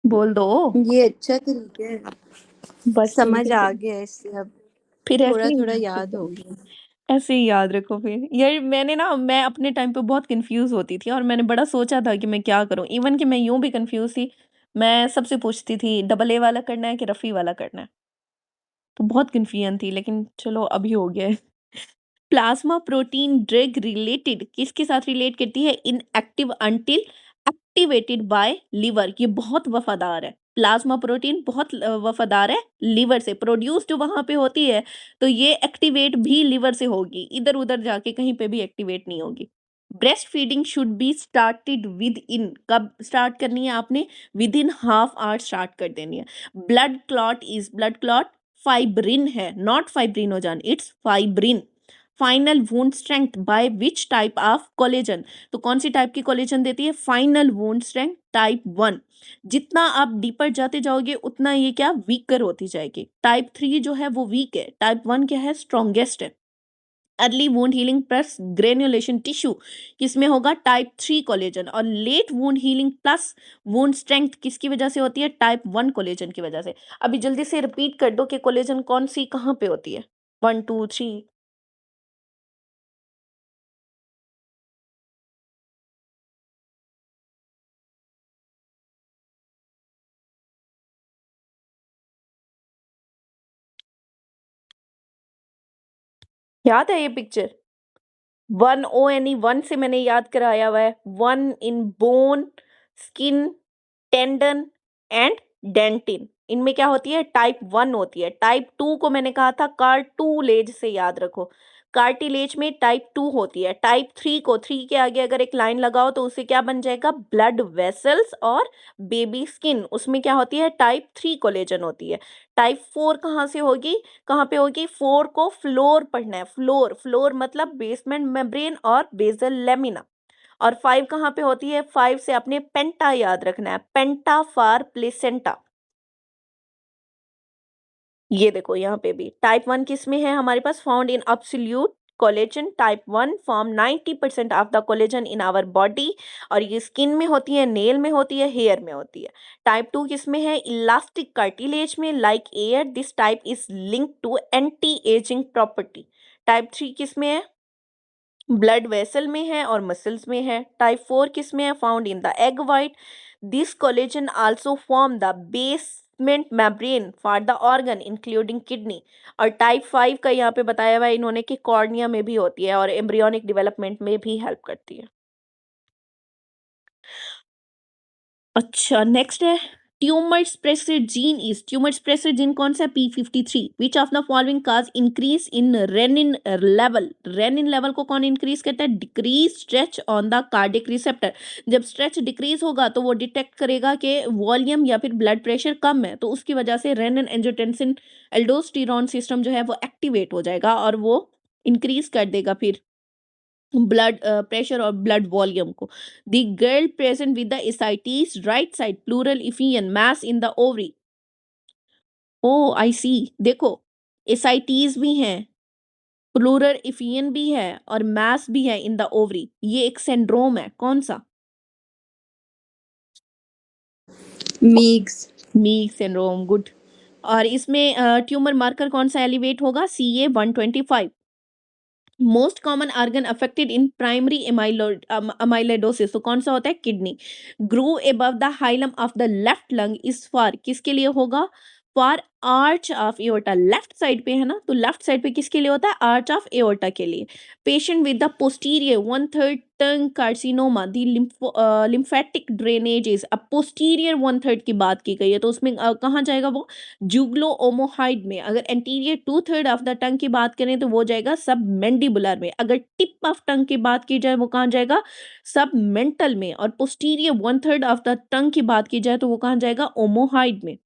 बोल दो। ये अच्छा तरीका है, बस ठीक समझ है आ फिर। गया इससे अब, फिर ऐसे थोड़ा ही थोड़ा याद याद रखो। हो गया। ऐसे ही याद रखो फिर। यार मैं अपने टाइम पे बहुत कन्फ्यूज़ होती थी और मैंने बड़ा सोचा था कि मैं क्या करूँ? इवन कि मैं यूँ भी कन्फ्यूज़ थी, मैं सबसे पूछती थी डबल ए वाला करना है कि रफ़ी वाला करना है? तो बहुत कन्फ्यूज़न थी, लेकिन चलो अभी हो गया है। प्लाज्मा प्रोटीन ड्रग रिलेटेड किसके साथ रिलेट करती है? Inactive until activated by liver. ये बहुत वफादार है। प्लाज्मा प्रोटीन बहुत वफादार है लिवर से, प्रोड्यूस्ड वहां पे होती है, तो ये एक्टिवेट भी लिवर से होगी, इधर उधर जाके कहीं पे भी एक्टिवेट नहीं होगी। Breast feeding should be started with in, कब स्टार्ट करनी है आपने? With in half hour start कर देनी है। ब्लड क्लॉट फाइब्रिन है, not fibrinogen, it's fibrin. Final wound strength by which type of collagen? तो कौन सी टाइप की कोलेजन देती है? Final wound strength type 1। जितना आप डीपर जाते जाओगे उतना ये क्या वीकर होती जाएगी। टाइप 3 जो है वो वीक है, टाइप 1 क्या है? स्ट्रॉन्गेस्ट है। Early wound healing plus granulation tissue किसमें होगा? Type 3 collagen. और late wound healing plus wound strength किसकी वजह से होती है? टाइप 1 कोलेजन की वजह से। अभी जल्दी से रिपीट कर दो कि कोलेजन कौन सी कहाँ पे होती है? 1 2 3। याद है ये पिक्चर? 1 ONE 1 से मैंने याद कराया हुआ है। 1 in bone, skin, tendon and dentin. इनमें क्या होती है? टाइप 1 होती है। टाइप 2 को मैंने कहा था कार्टुलेज से याद रखो। कार्टिलेज में टाइप 2 होती है। टाइप 3 को 3 के आगे अगर एक लाइन लगाओ तो उसे क्या बन जाएगा? ब्लड वेसल्स और बेबी स्किन। उसमें क्या होती है? टाइप 3 कोलेजन होती है। टाइप 4 कहाँ से होगी? कहाँ पे होगी? 4 को फ्लोर पढ़ना है। फ्लोर मतलब बेसमेंट मेम्ब्रेन और बेसल लेमिना। और 5 कहाँ पे होती है? 5 से अपने पेंटा याद रखना है। पेंटा फॉर प्लेसेंटा। ये देखो यहाँ पे भी टाइप 1 किस में है हमारे पास? Found in absolute collagen. Type 1 form 90% of the collagen in our body. और ये स्किन में होती है, नेल में होती है, हेयर में होती है। टाइप 2 किस में है? इलास्टिक कार्टिलेज में, like air. This type is linked to anti ageing property. Type 3 किस में है? ब्लड वेसल में है और मसल्स में है। टाइप 4 किस में है? Found in the egg white. This collagen also form the basement membrane for the organ including kidney. और टाइप 5 का यहाँ पे बताया हुआ है इन्होंने कि कॉर्निया में भी होती है और एम्ब्रियोनिक डेवलपमेंट में भी हेल्प करती है। अच्छा नेक्स्ट है ट्यूमर स्प्रेसर जीन कौन सा है? P53। Which of the following cause increase in renin level? Renin level को कौन इंक्रीज करता है? Decrease stretch on the cardiac receptor. जब स्ट्रेच डिक्रीज होगा तो वो डिटेक्ट करेगा कि वॉल्यूम या फिर ब्लड प्रेशर कम है, तो उसकी वजह से रेनिन एंजियोटेंसिन एल्डोस्टेरोन सिस्टम जो है वो एक्टिवेट हो जाएगा और वो इंक्रीज कर देगा फिर ब्लड प्रेशर और ब्लड वॉल्यूम को। The girl present with the ascites right side pleural effusion mass in the ovary. O I C. देखो एसाइटिस भी हैं, प्लूरल इफियन भी है और मास भी है इन द ओवरी। ये एक सिंड्रोम है, कौन सा? मीग्स। मीग सिंड्रोम, गुड। और इसमें ट्यूमर मार्कर कौन सा एलिवेट होगा? CA 125। Most common organ affected in primary amyloidosis, तो कौन सा होता है? Kidney. Grow above the hilum of the left lung is for, किसके लिए होगा? For arch of aorta, left side पे है ना, तो लेफ्ट साइड पे किसके लिए होता है? आर्च ऑफ एओर्टा के लिए। Patient with the posterior 1/3 tongue carcinoma the lymphatic drainages, अब पोस्टीरियर 1/3 की बात की गई है, तो उसमें कहाँ जाएगा वो? जुगलो ओमोहाइड में। अगर एंटीरियर 2/3 ऑफ द टंग की बात करें तो वो जाएगा सब मैंडिबुलर में। अगर टिप ऑफ टंग की बात की जाए वो कहाँ जाएगा? सब मेंटल में। और पोस्टीरियर 1/3 ऑफ द टंग की बात की जाए तो वो कहाँ जाएगा? ओमोहाइड में।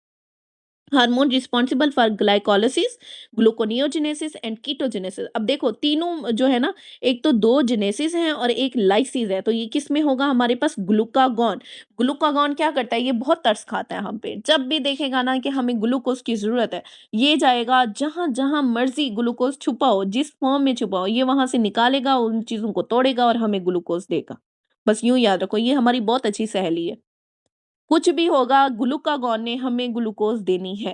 Hormone responsible for glycolysis, gluconeogenesis and कीटोजेनेसिस। अब देखो तीनों जो है ना, एक तो 2 जेनेसिस हैं और एक लाइसिस है, तो ये किस में होगा? हमारे पास ग्लूकागॉन। ग्लूकागॉन क्या करता है? ये बहुत तरस खाता है हम पे। जब भी देखेगा ना कि हमें ग्लूकोज की जरूरत है, ये जाएगा जहां जहां मर्जी ग्लूकोज छुपा हो, जिस फॉर्म में छुपा हो, ये वहां से निकालेगा, उन चीजों को तोड़ेगा और हमें ग्लूकोज देगा। बस यूं याद रखो, ये हमारी बहुत अच्छी सहेली है। कुछ भी होगा, ग्लूकागॉन ने हमें ग्लूकोज देनी है।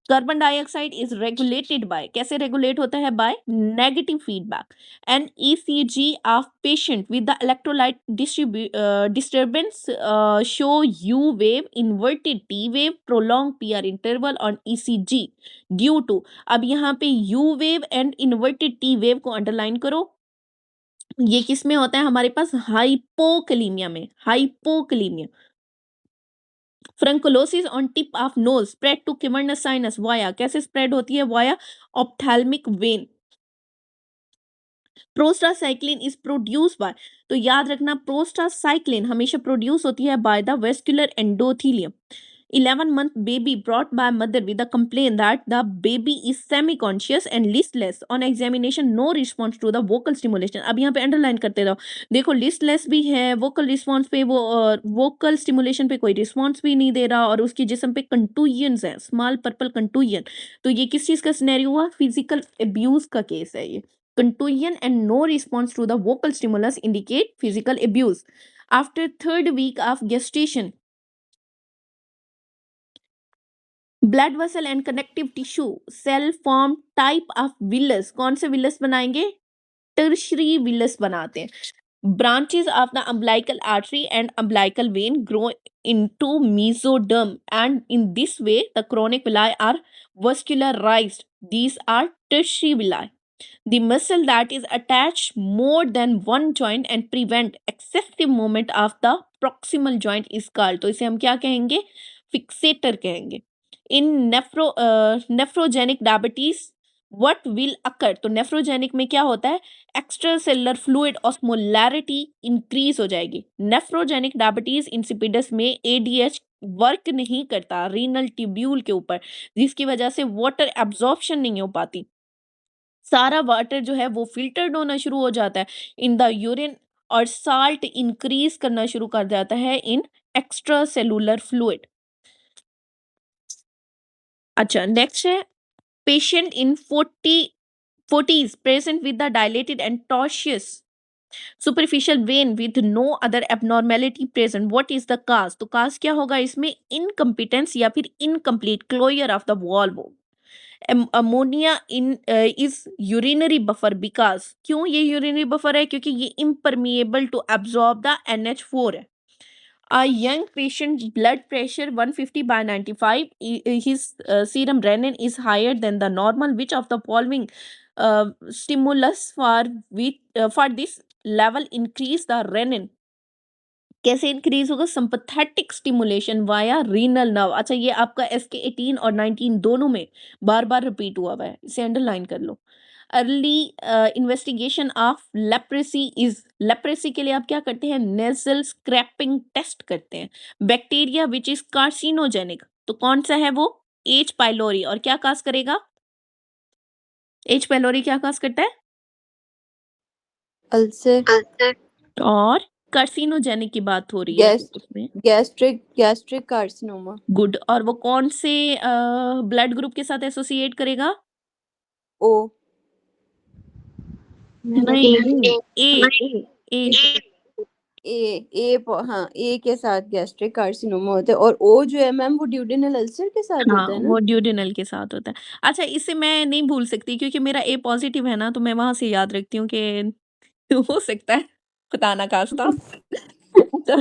Carbon dioxide is regulated by, कैसे रेगुलेट होता है? By negative feedback. An ECG of patient with the electrolyte disturbance show U wave, inverted T wave, prolong PR interval on ECG due to. अब यहाँ पे U wave and inverted T wave को underline करो। ये किस में होता है? हमारे पास हाइपोकलीमिया में। Hypokalaemia. Furunculosis on tip of nose spread to cavernous sinus via, कैसे स्प्रेड होती है? Via ophthalmic vein. Prostacyclin is produce by, तो याद रखना प्रोस्टासाइक्लिन हमेशा प्रोड्यूस होती है by the vascular endothelium. 11-month baby brought by mother with a complaint that the baby is semi-conscious and listless. On examination, no response to the vocal stimulation. अब यहाँ पे underline करते रहो। देखो लिस्टलेस भी है, वोकल रिस्पॉन्स पे वो वोकल स्टिमुलेशन पे कोई रिस्पॉन्स भी नहीं दे रहा, और उसके जिस्म पे कंटूजन्स है, स्मॉल पर्पल कंटूजन। तो ये किस चीज का सिनेरियो हुआ? फिजिकल अब्यूज का केस है ये। Contusion and no response to the vocal stimulus indicate physical abuse. After 3rd week of gestation, blood vessel and connective tissue cell form type of villus, कौन से villus बनाएंगे? tertiary villus बनाते हैं। Branches of the umbilical artery and umbilical vein grow into mesoderm, and in this way the chronic villi are vascularized. These are tertiary villi. The muscle that is attached more than one joint and prevent excessive movement of the proximal joint is called, तो इसे हम क्या कहेंगे? Fixator कहेंगे। In nephrogenic diabetes what will occur, तो nephrogenic में क्या होता है? Extra cellular fluid osmolarity increase हो जाएगी। नेफ्रोजेनिक डायबिटीज इंसिपिडस में एडीएच वर्क नहीं करता रीनल ट्यूब्यूल के ऊपर, जिसकी वजह से वाटर एब्जॉर्प्शन नहीं हो पाती। सारा वाटर जो है वो फिल्टर्ड होना शुरू हो जाता है इन द यूरिन, और साल्ट इंक्रीज करना शुरू कर जाता है इन एक्स्ट्रा सेलुलर फ्लूइड। अच्छा नेक्स्ट है patient in 40s present with the dilated and tortuous superficial vein with no other abnormality present. What is the cause? तो cause क्या होगा इसमें? इनकम्पिटेंस या फिर incomplete closure of the valve. Ammonia in is urinary buffer because, क्यों ये urinary buffer है? क्योंकि ये impermeable to absorb the NH4 है। A young patient blood pressure 150/95, his serum renin is higher than the normal. Which of the following stimulus for this level increase the renin? कैसे increase होगा? Sympathetic stimulation via renal nerve. अच्छा ये आपका SK18 और 19 दोनों में बार बार repeat हुआ है, इसे अंडरलाइन कर लो। Early investigation of leprosy is, leprosy के लिए आप क्या करते हैं? नेजल स्क्रैपिंग टेस्ट करते हैं। बैक्टीरिया विच इज कार्सिनोजेनिक, तो कौन सा है वो? H pylori. और क्या काज करेगा? H पाइलोरी क्या काज करता है? अल्सर और कार्सिनोजेनिक की बात हो रही है उसमें। Gastric carcinoma. गुड। और वो कौन से ब्लड ग्रुप के साथ एसोसिएट करेगा? ओ नहीं, ए हाँ, ए के साथ गैस्ट्रिक कार्सिनोमा होता है, और ओ जो है मैम वो ड्यूडेनल अल्सर के साथ हाँ, होता है ना? वो ड्यूडेनल के साथ होता है। अच्छा, इसे मैं नहीं भूल सकती क्योंकि मेरा ए पॉज़िटिव है ना, तो मैं वहाँ से याद रखती हूँ कि हो सकता है, खुदा ना खास्ता। अच्छा।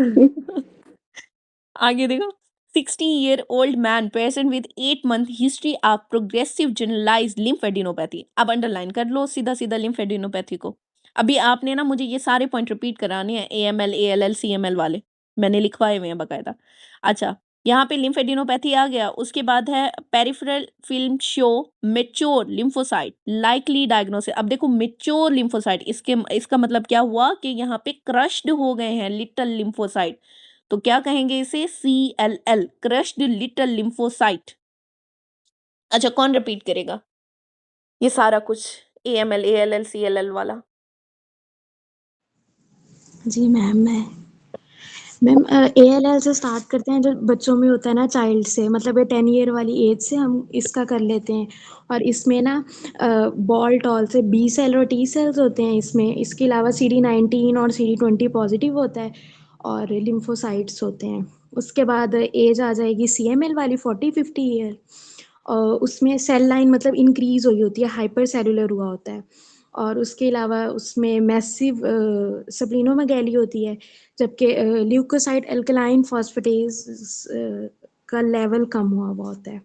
आगे देखो, 60-year-old man patient with 8 month history of progressive generalised lymphadenopathy. अब अंडरलाइन कर लो सीधा-सीधा लिम्फेडिनोपैथी को। अभी आपने ना मुझे ये सारे पॉइंट रिपीट कराने हैं, एएमएल, एएलएल, सीएमएल वाले। मैंने लिखवाए हुए हैं बाकायदा। अच्छा, यहाँ पे लिम्फेडिनोपैथी आ गया, उसके बाद है peripheral film show mature lymphocyte likely diagnosis. अब देखो मैच्योर लिम्फोसाइट, इसका मतलब क्या हुआ कि यहाँ पे क्रश्ड हो गए हैं लिटल लिम्फोसाइट। तो क्या कहेंगे इसे? CLL, crushed little lymphocyte. अच्छा, कौन रिपीट करेगा ये सारा कुछ? AML, ALL, CLL वाला। जी मैम, मैम ALL से स्टार्ट करते हैं, जो बच्चों में होता है ना, चाइल्ड से, मतलब ये 10 ईयर वाली एज से हम इसका कर लेते हैं। और इसमें ना बॉल टॉल से बी सेल और टी सेल्स होते हैं इसमें। इसके अलावा CD19 और CD20 पॉजिटिव होता है और लिम्फोसाइट्स होते हैं। उसके बाद एज आ जाएगी CML वाली 40-50 ईयर। उसमें सेल लाइन मतलब इंक्रीज हुई होती है, हाइपर सेलुलर हुआ होता है। और उसके अलावा उसमें मैसिव स्प्लीनोमेगैली होती है, जबकि ल्यूकोसाइट अल्कलाइन फॉस्फेटेस का लेवल कम हुआ होता है।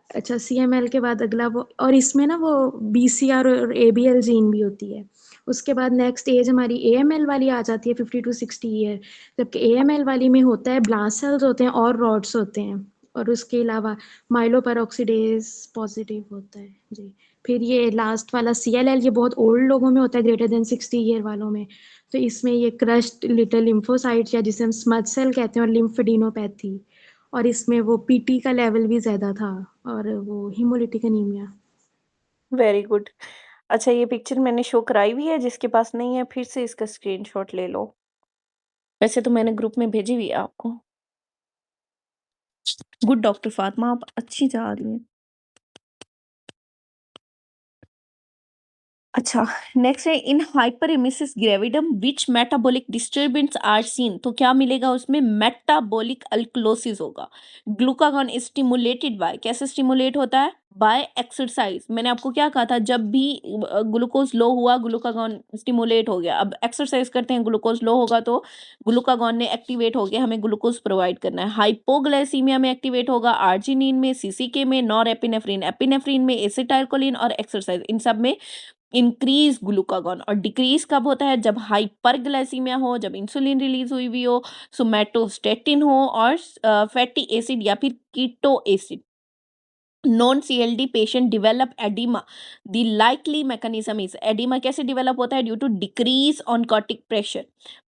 अच्छा, CML के बाद अगला वो, और इसमें ना वो BCR और ABL जीन भी होती है। उसके बाद नेक्स्ट एज हमारी AML वाली आ जाती है 50 to 60 ईयर, जबकि AML वाली में होता है ब्लास्ट सेल्स होते हैं और रॉड्स होते हैं। और उसके अलावा माइलोपेरोक्सीडेज पॉजिटिव होता है जी। फिर ये लास्ट वाला CLL, ये बहुत ओल्ड लोगों में होता है, ग्रेटर देन 60 ईयर वालों में। तो इसमें ये क्रश्ड लिटिल लिम्फोसाइट्स, या जिसे हम स्मज सेल कहते हैं, और लिम्फेडिनोपैथी, और इसमें वो PT का लेवल भी ज़्यादा था, और वो हीमोलिटिक एनीमिया। Very good. अच्छा, ये पिक्चर मैंने शो कराई हुई है, जिसके पास नहीं है फिर से इसका स्क्रीनशॉट ले लो। वैसे तो मैंने ग्रुप में भेजी हुई है आपको। गुड डॉक्टर फातिमा, आप अच्छी जा रही हैं। अच्छा, नेक्स्ट है in hyperemesis gravidarum which metabolic disturbance are seen. तो क्या मिलेगा उसमें? मेटाबॉलिक अल्कलोसिस होगा। ग्लूकागॉन इज स्टिमुलेटेड बाय, कैसे स्टिमुलेट होता है? By exercise. मैंने आपको क्या कहा था, जब भी ग्लूकोज लो हुआ ग्लूकागॉन स्टिमुलेट हो गया। अब एक्सरसाइज करते हैं, ग्लूकोज लो होगा तो ग्लूकागॉन ने एक्टिवेट हो गया, हमें ग्लूकोज प्रोवाइड करना है। हाइपोग्लाइसीमिया में एक्टिवेट होगा आर्जिनिन में, सीसीके में, नॉर एपिनेफ्रिन, एपिनेफ्रिन में, एसिटाइलकोलिन, और एक्सरसाइज इन सब में इंक्रीज ग्लूकागॉन। और डिक्रीज कब होता है? जब हाइपरग्लाइसीमिया हो, जब इंसुलिन रिलीज हुई हो, सोमैटोस्टेटिन हो, और फैटी एसिड या फिर keto acid. Non CLD patient develop oedema. The likely mechanism is, oedema कैसे डेवलप होता है? Due to decrease oncotic pressure.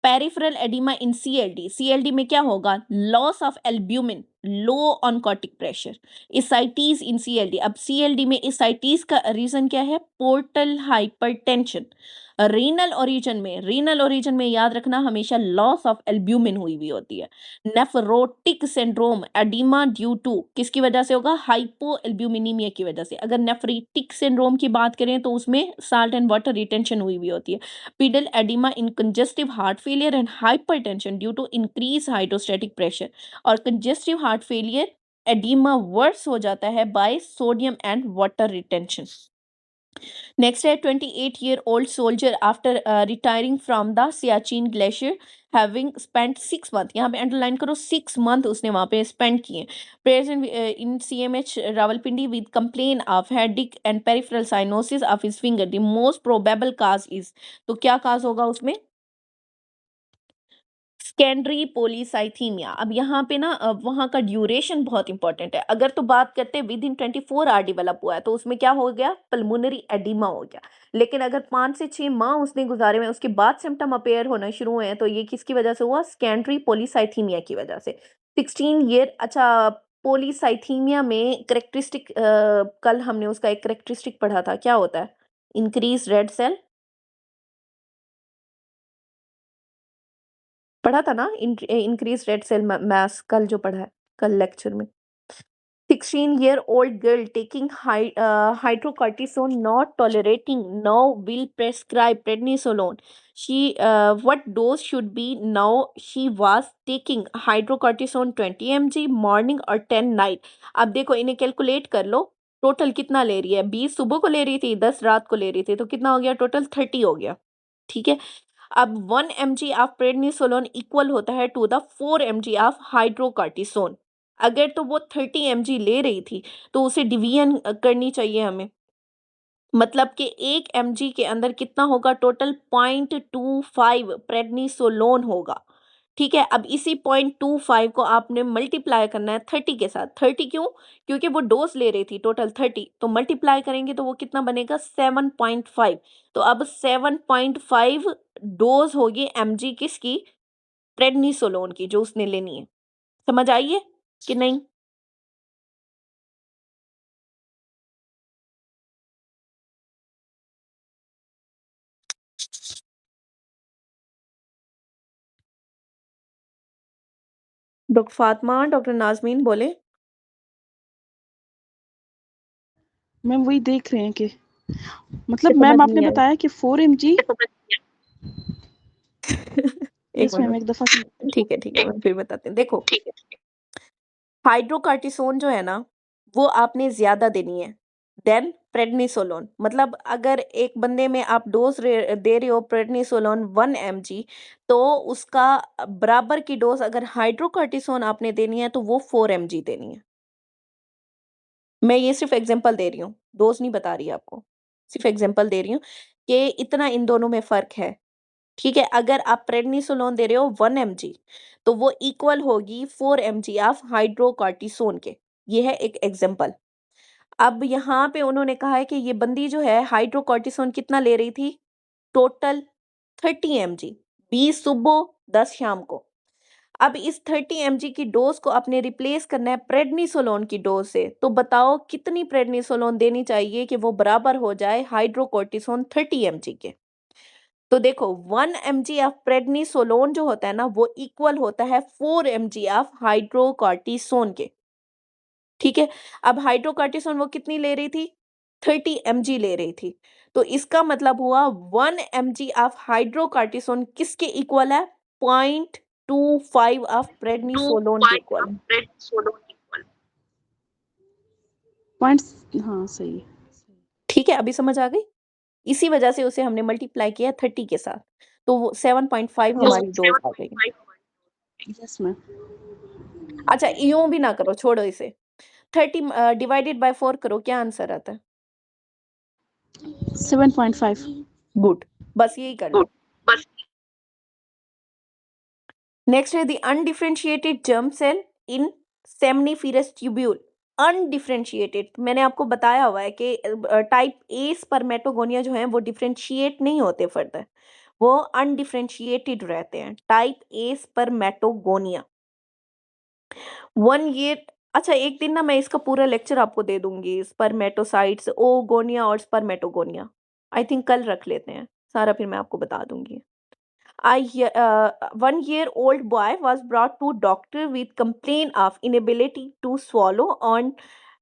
Peripheral oedema in CLD में क्या होगा? Loss of albumin, low oncotic pressure. Ascites in CLD, अब CLD में इसाइटीज का reason क्या है? Portal hypertension. रीनल ओरिजिन में याद रखना हमेशा लॉस ऑफ एल्ब्यूमिन हुई होती है। Nephrotic syndrome oedema due to किसकी वजह से होगा? हाइपो एल्ब्यूमिनीमिया की वजह से। अगर नेफ्रिटिक सिंड्रोम की बात करें तो उसमें साल्ट एंड वाटर रिटेंशन हुई होती है। Pedal oedema in congestive heart failure and hypertension due to increase hydrostatic pressure. और congestive heart failure oedema worse हो जाता है by sodium and water retention. Next है 28-year-old soldier after retiring from the Siachen Glacier having spent 6 month, यहाँ पे underline करो 6 month उसने वहाँ पे स्पेंड किए। Present in CMH Rawalpindi with complaint of headache and peripheral cyanosis of his finger. The most probable cause is, तो क्या काज होगा उसमें? सेकेंडरी पोलीसाइथीमिया। अब यहाँ पे ना वहाँ का ड्यूरेशन बहुत इंपॉर्टेंट है। अगर तो बात करते हैं विद इन 24 आवर डेवलप हुआ है तो उसमें क्या हो गया? पल्मोनरी एडिमा हो गया। लेकिन अगर 5 से 6 माह उसने गुजारे हुए, उसके बाद सिम्टम अपेयर होना शुरू हुए हैं, तो ये किसकी वजह से हुआ? सेकेंडरी पोलीसाइथीमिया की वजह से। 16 ईयर। अच्छा, पोलीसाइथीमिया में करेक्टरिस्टिक, कल हमने उसका एक करेक्टरिस्टिक पढ़ा था, क्या होता है? इंक्रीज रेड सेल, पढ़ा था ना? इंक्रीज रेड सेल मास, कल जो पढ़ा है, कल लेक्चर में। 16-year-old girl taking hydrocortisone not tolerating now will prescribe prednisolone. What dose should be now? She was taking hydrocortisone 20 mg morning और 10 नाइट. अब देखो इन्हें कैलकुलेट कर लो, टोटल कितना ले रही है. 20 सुबह को ले रही थी, 10 रात को ले रही थी, तो कितना हो गया टोटल? 30 हो गया. ठीक है. अब 1 mg ऑफ प्रेडनिसोलोन इक्वल होता है to the 4 mg of hydrocortisone. अगर तो वो 30 mg ले रही थी तो उसे डिवीजन करनी चाहिए हमें. मतलब कि 1 mg के अंदर कितना होगा टोटल? 0.25 प्रेडनिसोलोन होगा. ठीक है. अब इसी 0.25 को आपने मल्टीप्लाई करना है 30 के साथ. 30 क्यों? क्योंकि वो डोज ले रही थी टोटल 30, तो मल्टीप्लाई करेंगे तो वो कितना बनेगा? 7.5. तो अब 7.5 डोज होगी mg किसकी? प्रेडनिसोलोन की, जो उसने लेनी है. समझ आई है कि नहीं? डॉक्टर फातिमा, डॉक्टर नाजमीन बोले. मैम वही देख रहे हैं कि मतलब समझ मैम आपने नहीं आया. बताया कि 4 mg. एक यस मैम मिनट. एक दफा ठीक है, मैं फिर बताते हैं. देखो, हाइड्रोकार्टिसोन जो है ना, वो आपने ज्यादा देनी है देन प्रेडनिसोलोन. मतलब अगर एक बंदे में आप डोज दे रहे हो प्रेडनिसोलोन 1 mg, तो उसका बराबर की डोज अगर हाइड्रोकार्टिसोन आपने देनी है तो वो 4 mg देनी है. मैं ये सिर्फ एग्जांपल दे रही हूँ, डोज नहीं बता रही आपको, सिर्फ एग्जांपल दे रही हूँ कि इतना इन दोनों में फर्क है. ठीक है. अगर आप प्रेडनिसोलोन दे रहे हो 1 mg, तो वो इक्वल होगी 4 mg ऑफ हाइड्रोकॉर्टिसोन के. ये है एक एग्जांपल. अब यहाँ पे उन्होंने कहा है कि ये बंदी जो है हाइड्रोकॉर्टिसोन कितना ले रही थी टोटल? 30 mg, 20 सुबह 10 शाम को. अब इस 30 mg की डोज को आपने रिप्लेस करना है प्रेडनिसोलोन की डोज से. तो बताओ कितनी प्रेडनिसोलोन देनी चाहिए कि वो बराबर हो जाए हाइड्रोकॉर्टिसोन 30 mg के? तो देखो 1 mg ऑफ प्रेडनिसोलोन जो होता है ना, वो इक्वल होता है 4 mg ऑफ हाइड्रोकॉर्टिसोन के. ठीक है. अब हाइड्रोकॉर्टिसोन वो कितनी ले रही थी? 30 mg ले रही थी. तो इसका मतलब हुआ 1 mg ऑफ हाइड्रोकॉर्टिसोन किसके इक्वल है? 0.25 ऑफ प्रेडनिसोलोन के इक्वल है. पॉइंट्स. हाँ सही है. ठीक है. अभी समझ आ गई? इसी वजह से उसे हमने मल्टीप्लाई किया 30 के साथ, तो वो 7.5 हमारी डोज आ गई. Yes ma'am. अच्छा, यूं भी ना करो, छोड़ो इसे. 30 डिवाइडेड बाय 4 करो, क्या आंसर आता है? 7.5. गुड. बस यही कर लो. नेक्स्ट है the undifferentiated germ cell in seminiferous tubule. Undifferentiated, मैंने आपको बताया हुआ है कि टाइप ए स्पर्मेटोगोनिया जो है वो डिफरेंशिएट नहीं होते फर्दर, वो अनडिफरेंशिएटेड रहते हैं. Type A spermatogonia 1 year. अच्छा, एक दिन ना मैं इसका पूरा लेक्चर आपको दे दूंगी, स्पर्मेटोसाइट्स, ओगोनिया और स्पर्मेटोगोनिया. आई थिंक कल रख लेते हैं सारा, फिर मैं आपको बता दूंगी. 1-year-old boy was brought to doctor with complaint of inability to swallow. On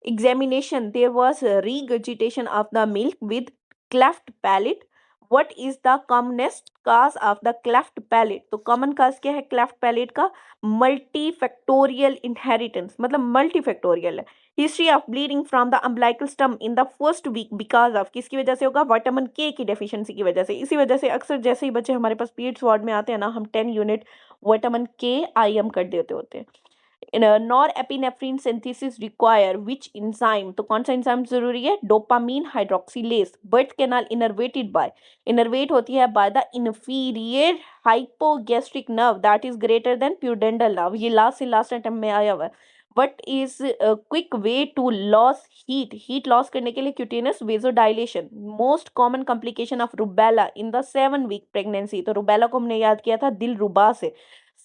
examination, there was regurgitation of the milk with cleft palate. What is the commonest cause of the cleft palate? तो common cause क्या है cleft palate का? Multifactorial inheritance, मतलब multifactorial है. History of bleeding from the umbilical stump in the first week because of, किसकी वजह से होगा? विटामिन के की डेफिशिएंसी की वजह से. इसी वजह से अक्सर जैसे ही बच्चे हमारे पास पीरियड्स वार्ड में आते हैं ना, हम 10 यूनिट विटामिन के आईएम कर देते होते हैं. Norepinephrine synthesis require which enzyme? तो कौन सा इंजाइम जरूरी है? Dopamine hydroxylase. Birth canal innervated by, innervate होती है by the inferior hypogastric nerve that is greater than pudendal nerve. ये लास्ट से लास्ट आइटम में आया हुआ है. What is quick way to loss heat? Heat loss करने के लिए cutaneous vasodilation. Most common complication of rubella in the 7 week pregnancy. तो रुबेला को हमने याद किया था दिलरुबा से.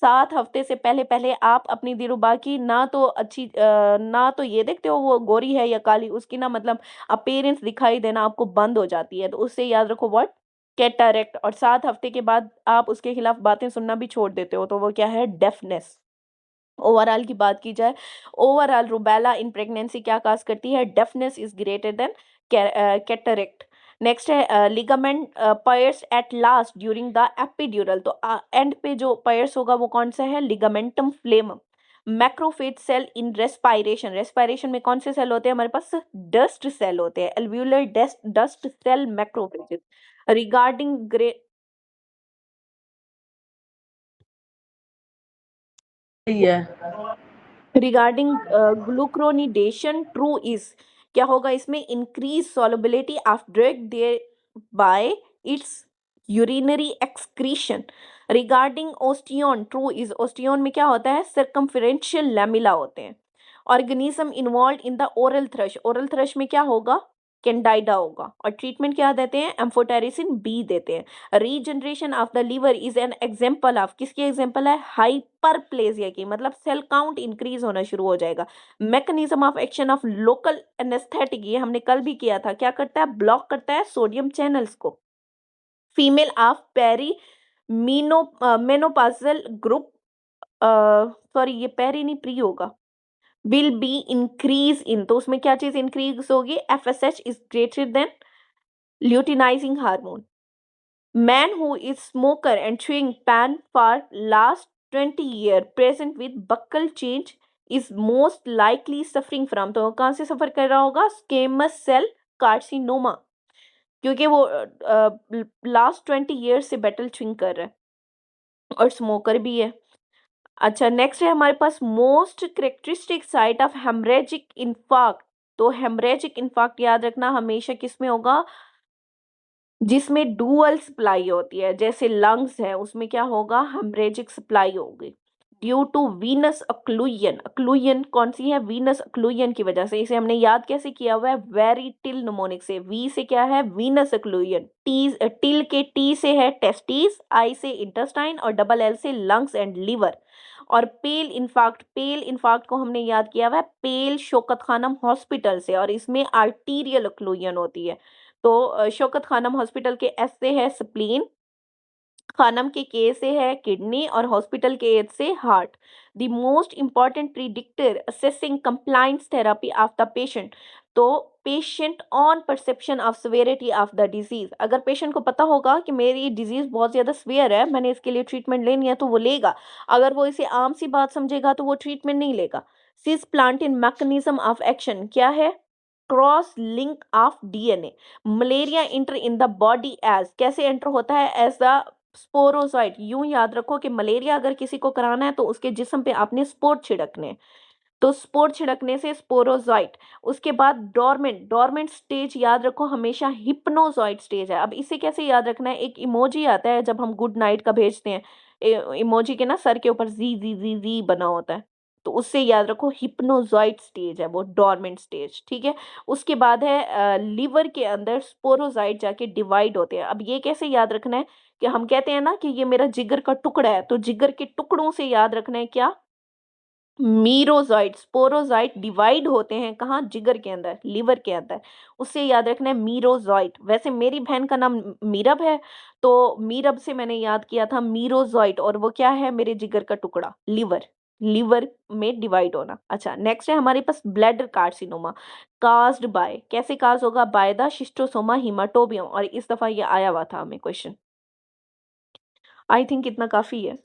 7 हफ्ते से पहले पहले आप अपनी दिलरुबा की ना तो अच्छी ना तो ये देखते हो वो गोरी है या काली, उसकी ना मतलब अपीयरेंस दिखाई देना आपको बंद हो जाती है. तो उससे याद रखो व्हाट? कैटरेक्ट. और 7 हफ्ते के बाद आप उसके खिलाफ बातें सुनना भी छोड़ देते हो, तो वो क्या है? डेफनेस. ओवरऑल की बात की जाए, ओवरऑल रूबेला इन प्रेगनेंसी क्या काज करती है, deafness is greater than cataract. Next है ligament pierce at last during the epidural, तो एंड पे जो पायर्स होगा वो कौन सा है, ligamentum flavum. Macrophage cell in respiration, respiration में कौन से सेल होते हैं हमारे पास, डस्ट सेल होते हैं, alveolar dust cell macrophages. Regarding regarding glucuronidation true is, क्या होगा इसमें, increase solubility of drug thereby its urinary excretion. Regarding osteon true is, osteon में क्या होता है, सर्कमफेरेंशियल लैमिला होते हैं। Organism involve in the oral thrush, oral thrush में क्या होगा, कैंडाइडा होगा। और ट्रीटमेंट क्या देते हैं, एम्फोटेरिसिन बी देते हैं। Regeneration of the liver is an example of, किसकी एग्जांपल है, हाइपरप्लेजिया की, मतलब सेल काउंट इंक्रीज होना शुरू हो जाएगा। Mechanism of action of local anaesthetic, ये हमने कल भी किया था, क्या करता है, ब्लॉक करता है सोडियम चैनल्स को। Female of perimenopausal group, sorry ये पेरी नहीं, प्री होगा, विल बी इंक्रीज इन, तो उसमें क्या चीज इंक्रीज होगी, FSH is greater than luteinizing hormone. Man who is smoker and chewing pan for last 20 year present with buccal change is most likely suffering from, तो कहाँ से सफर कर रहा होगा, स्केमस सेल कार्सिनोमा, क्योंकि वो लास्ट 20 ईयर्स से बेटल च्विंग कर रहा है और स्मोकर भी है। अच्छा नेक्स्ट है हमारे पास most characteristic site of haemorrhagic infarct, तो हेमरेजिक इन्फार्क्ट याद रखना हमेशा किस में होगा, जिसमें डुअल सप्लाई होती है, जैसे लंग्स है उसमें क्या होगा, हेमरेजिक सप्लाई होगी due to venous occlusion. Occlusion कौन सी है, वीनस अक्लूजन की वजह से। इसे हमने याद कैसे किया हुआ है, वेरी टिल निमोनिक से, वी से क्या है, वीनस अक्लूजन, टी टिल के टी से है टेस्टिस, आई से इंटेस्टाइन और डबल एल से लंग्स एंड लिवर। और पेल इन्फार्क्ट को हमने याद किया हुआ है पेल शौकत खानम हॉस्पिटल से, और इसमें आर्टीरियल अक्लूजन होती है। तो शौकत खानम हॉस्पिटल के एस से है स्प्लीन, खानम के के से है किडनी और हॉस्पिटल के एच से heart. The most important predictor assessing compliance therapy of the patient, तो patient on perception of severity of the disease, अगर पेशेंट को पता होगा कि मेरी डिजीज बहुत ज्यादा सिवियर है, मैंने इसके लिए ट्रीटमेंट लेनी है, तो वो लेगा। अगर वो इसे आम सी बात समझेगा तो वो ट्रीटमेंट नहीं लेगा। Cisplatin mechanism of action क्या है, cross link of DNA। Malaria enter in the body as, कैसे एंटर होता है, एज द स्पोरोजोइट। यूं याद रखो कि मलेरिया अगर किसी को कराना है तो उसके जिस्म पे आपने स्पोर छिड़कने हैं। तो स्पोर छिड़कने से स्पोरोजोइट। उसके बाद डोरमेंट स्टेज याद रखो हमेशा हिप्नोजोइट स्टेज है। अब इसे कैसे याद रखना है, एक इमोजी आता है जब हम गुड नाइट का भेजते हैं, इमोजी के ना सर के ऊपर जी जी जी जी बना होता है, तो उससे याद रखो हिप्नोजोइट स्टेज है वो, डोरमेंट स्टेज, ठीक है। उसके बाद है लिवर के अंदर स्पोरोजाइट जाके डिवाइड होते हैं। अब ये कैसे याद रखना है कि हम कहते हैं ना कि ये मेरा जिगर का टुकड़ा है, तो जिगर के टुकड़ों से याद रखना है क्या, मीरोजाइट। स्पोरोजाइट डिवाइड होते हैं कहाँ, जिगर के अंदर, लिवर के अंदर, उससे याद रखना है मीरोजाइट। वैसे मेरी बहन का नाम मीरब है, तो मीरब से मैंने याद किया था मीरोजाइट, और वो क्या है, मेरे जिगर का टुकड़ा, लिवर में डिवाइड होना। अच्छा नेक्स्ट है हमारे पास ब्लैडर कार्सिनोमा, कास्ड बाय, कैसे काज होगा, बाय द शिस्टोसोमा हिमाटोबियम, और इस दफा ये आया हुआ था हमें क्वेश्चन। आई थिंक इतना काफी है।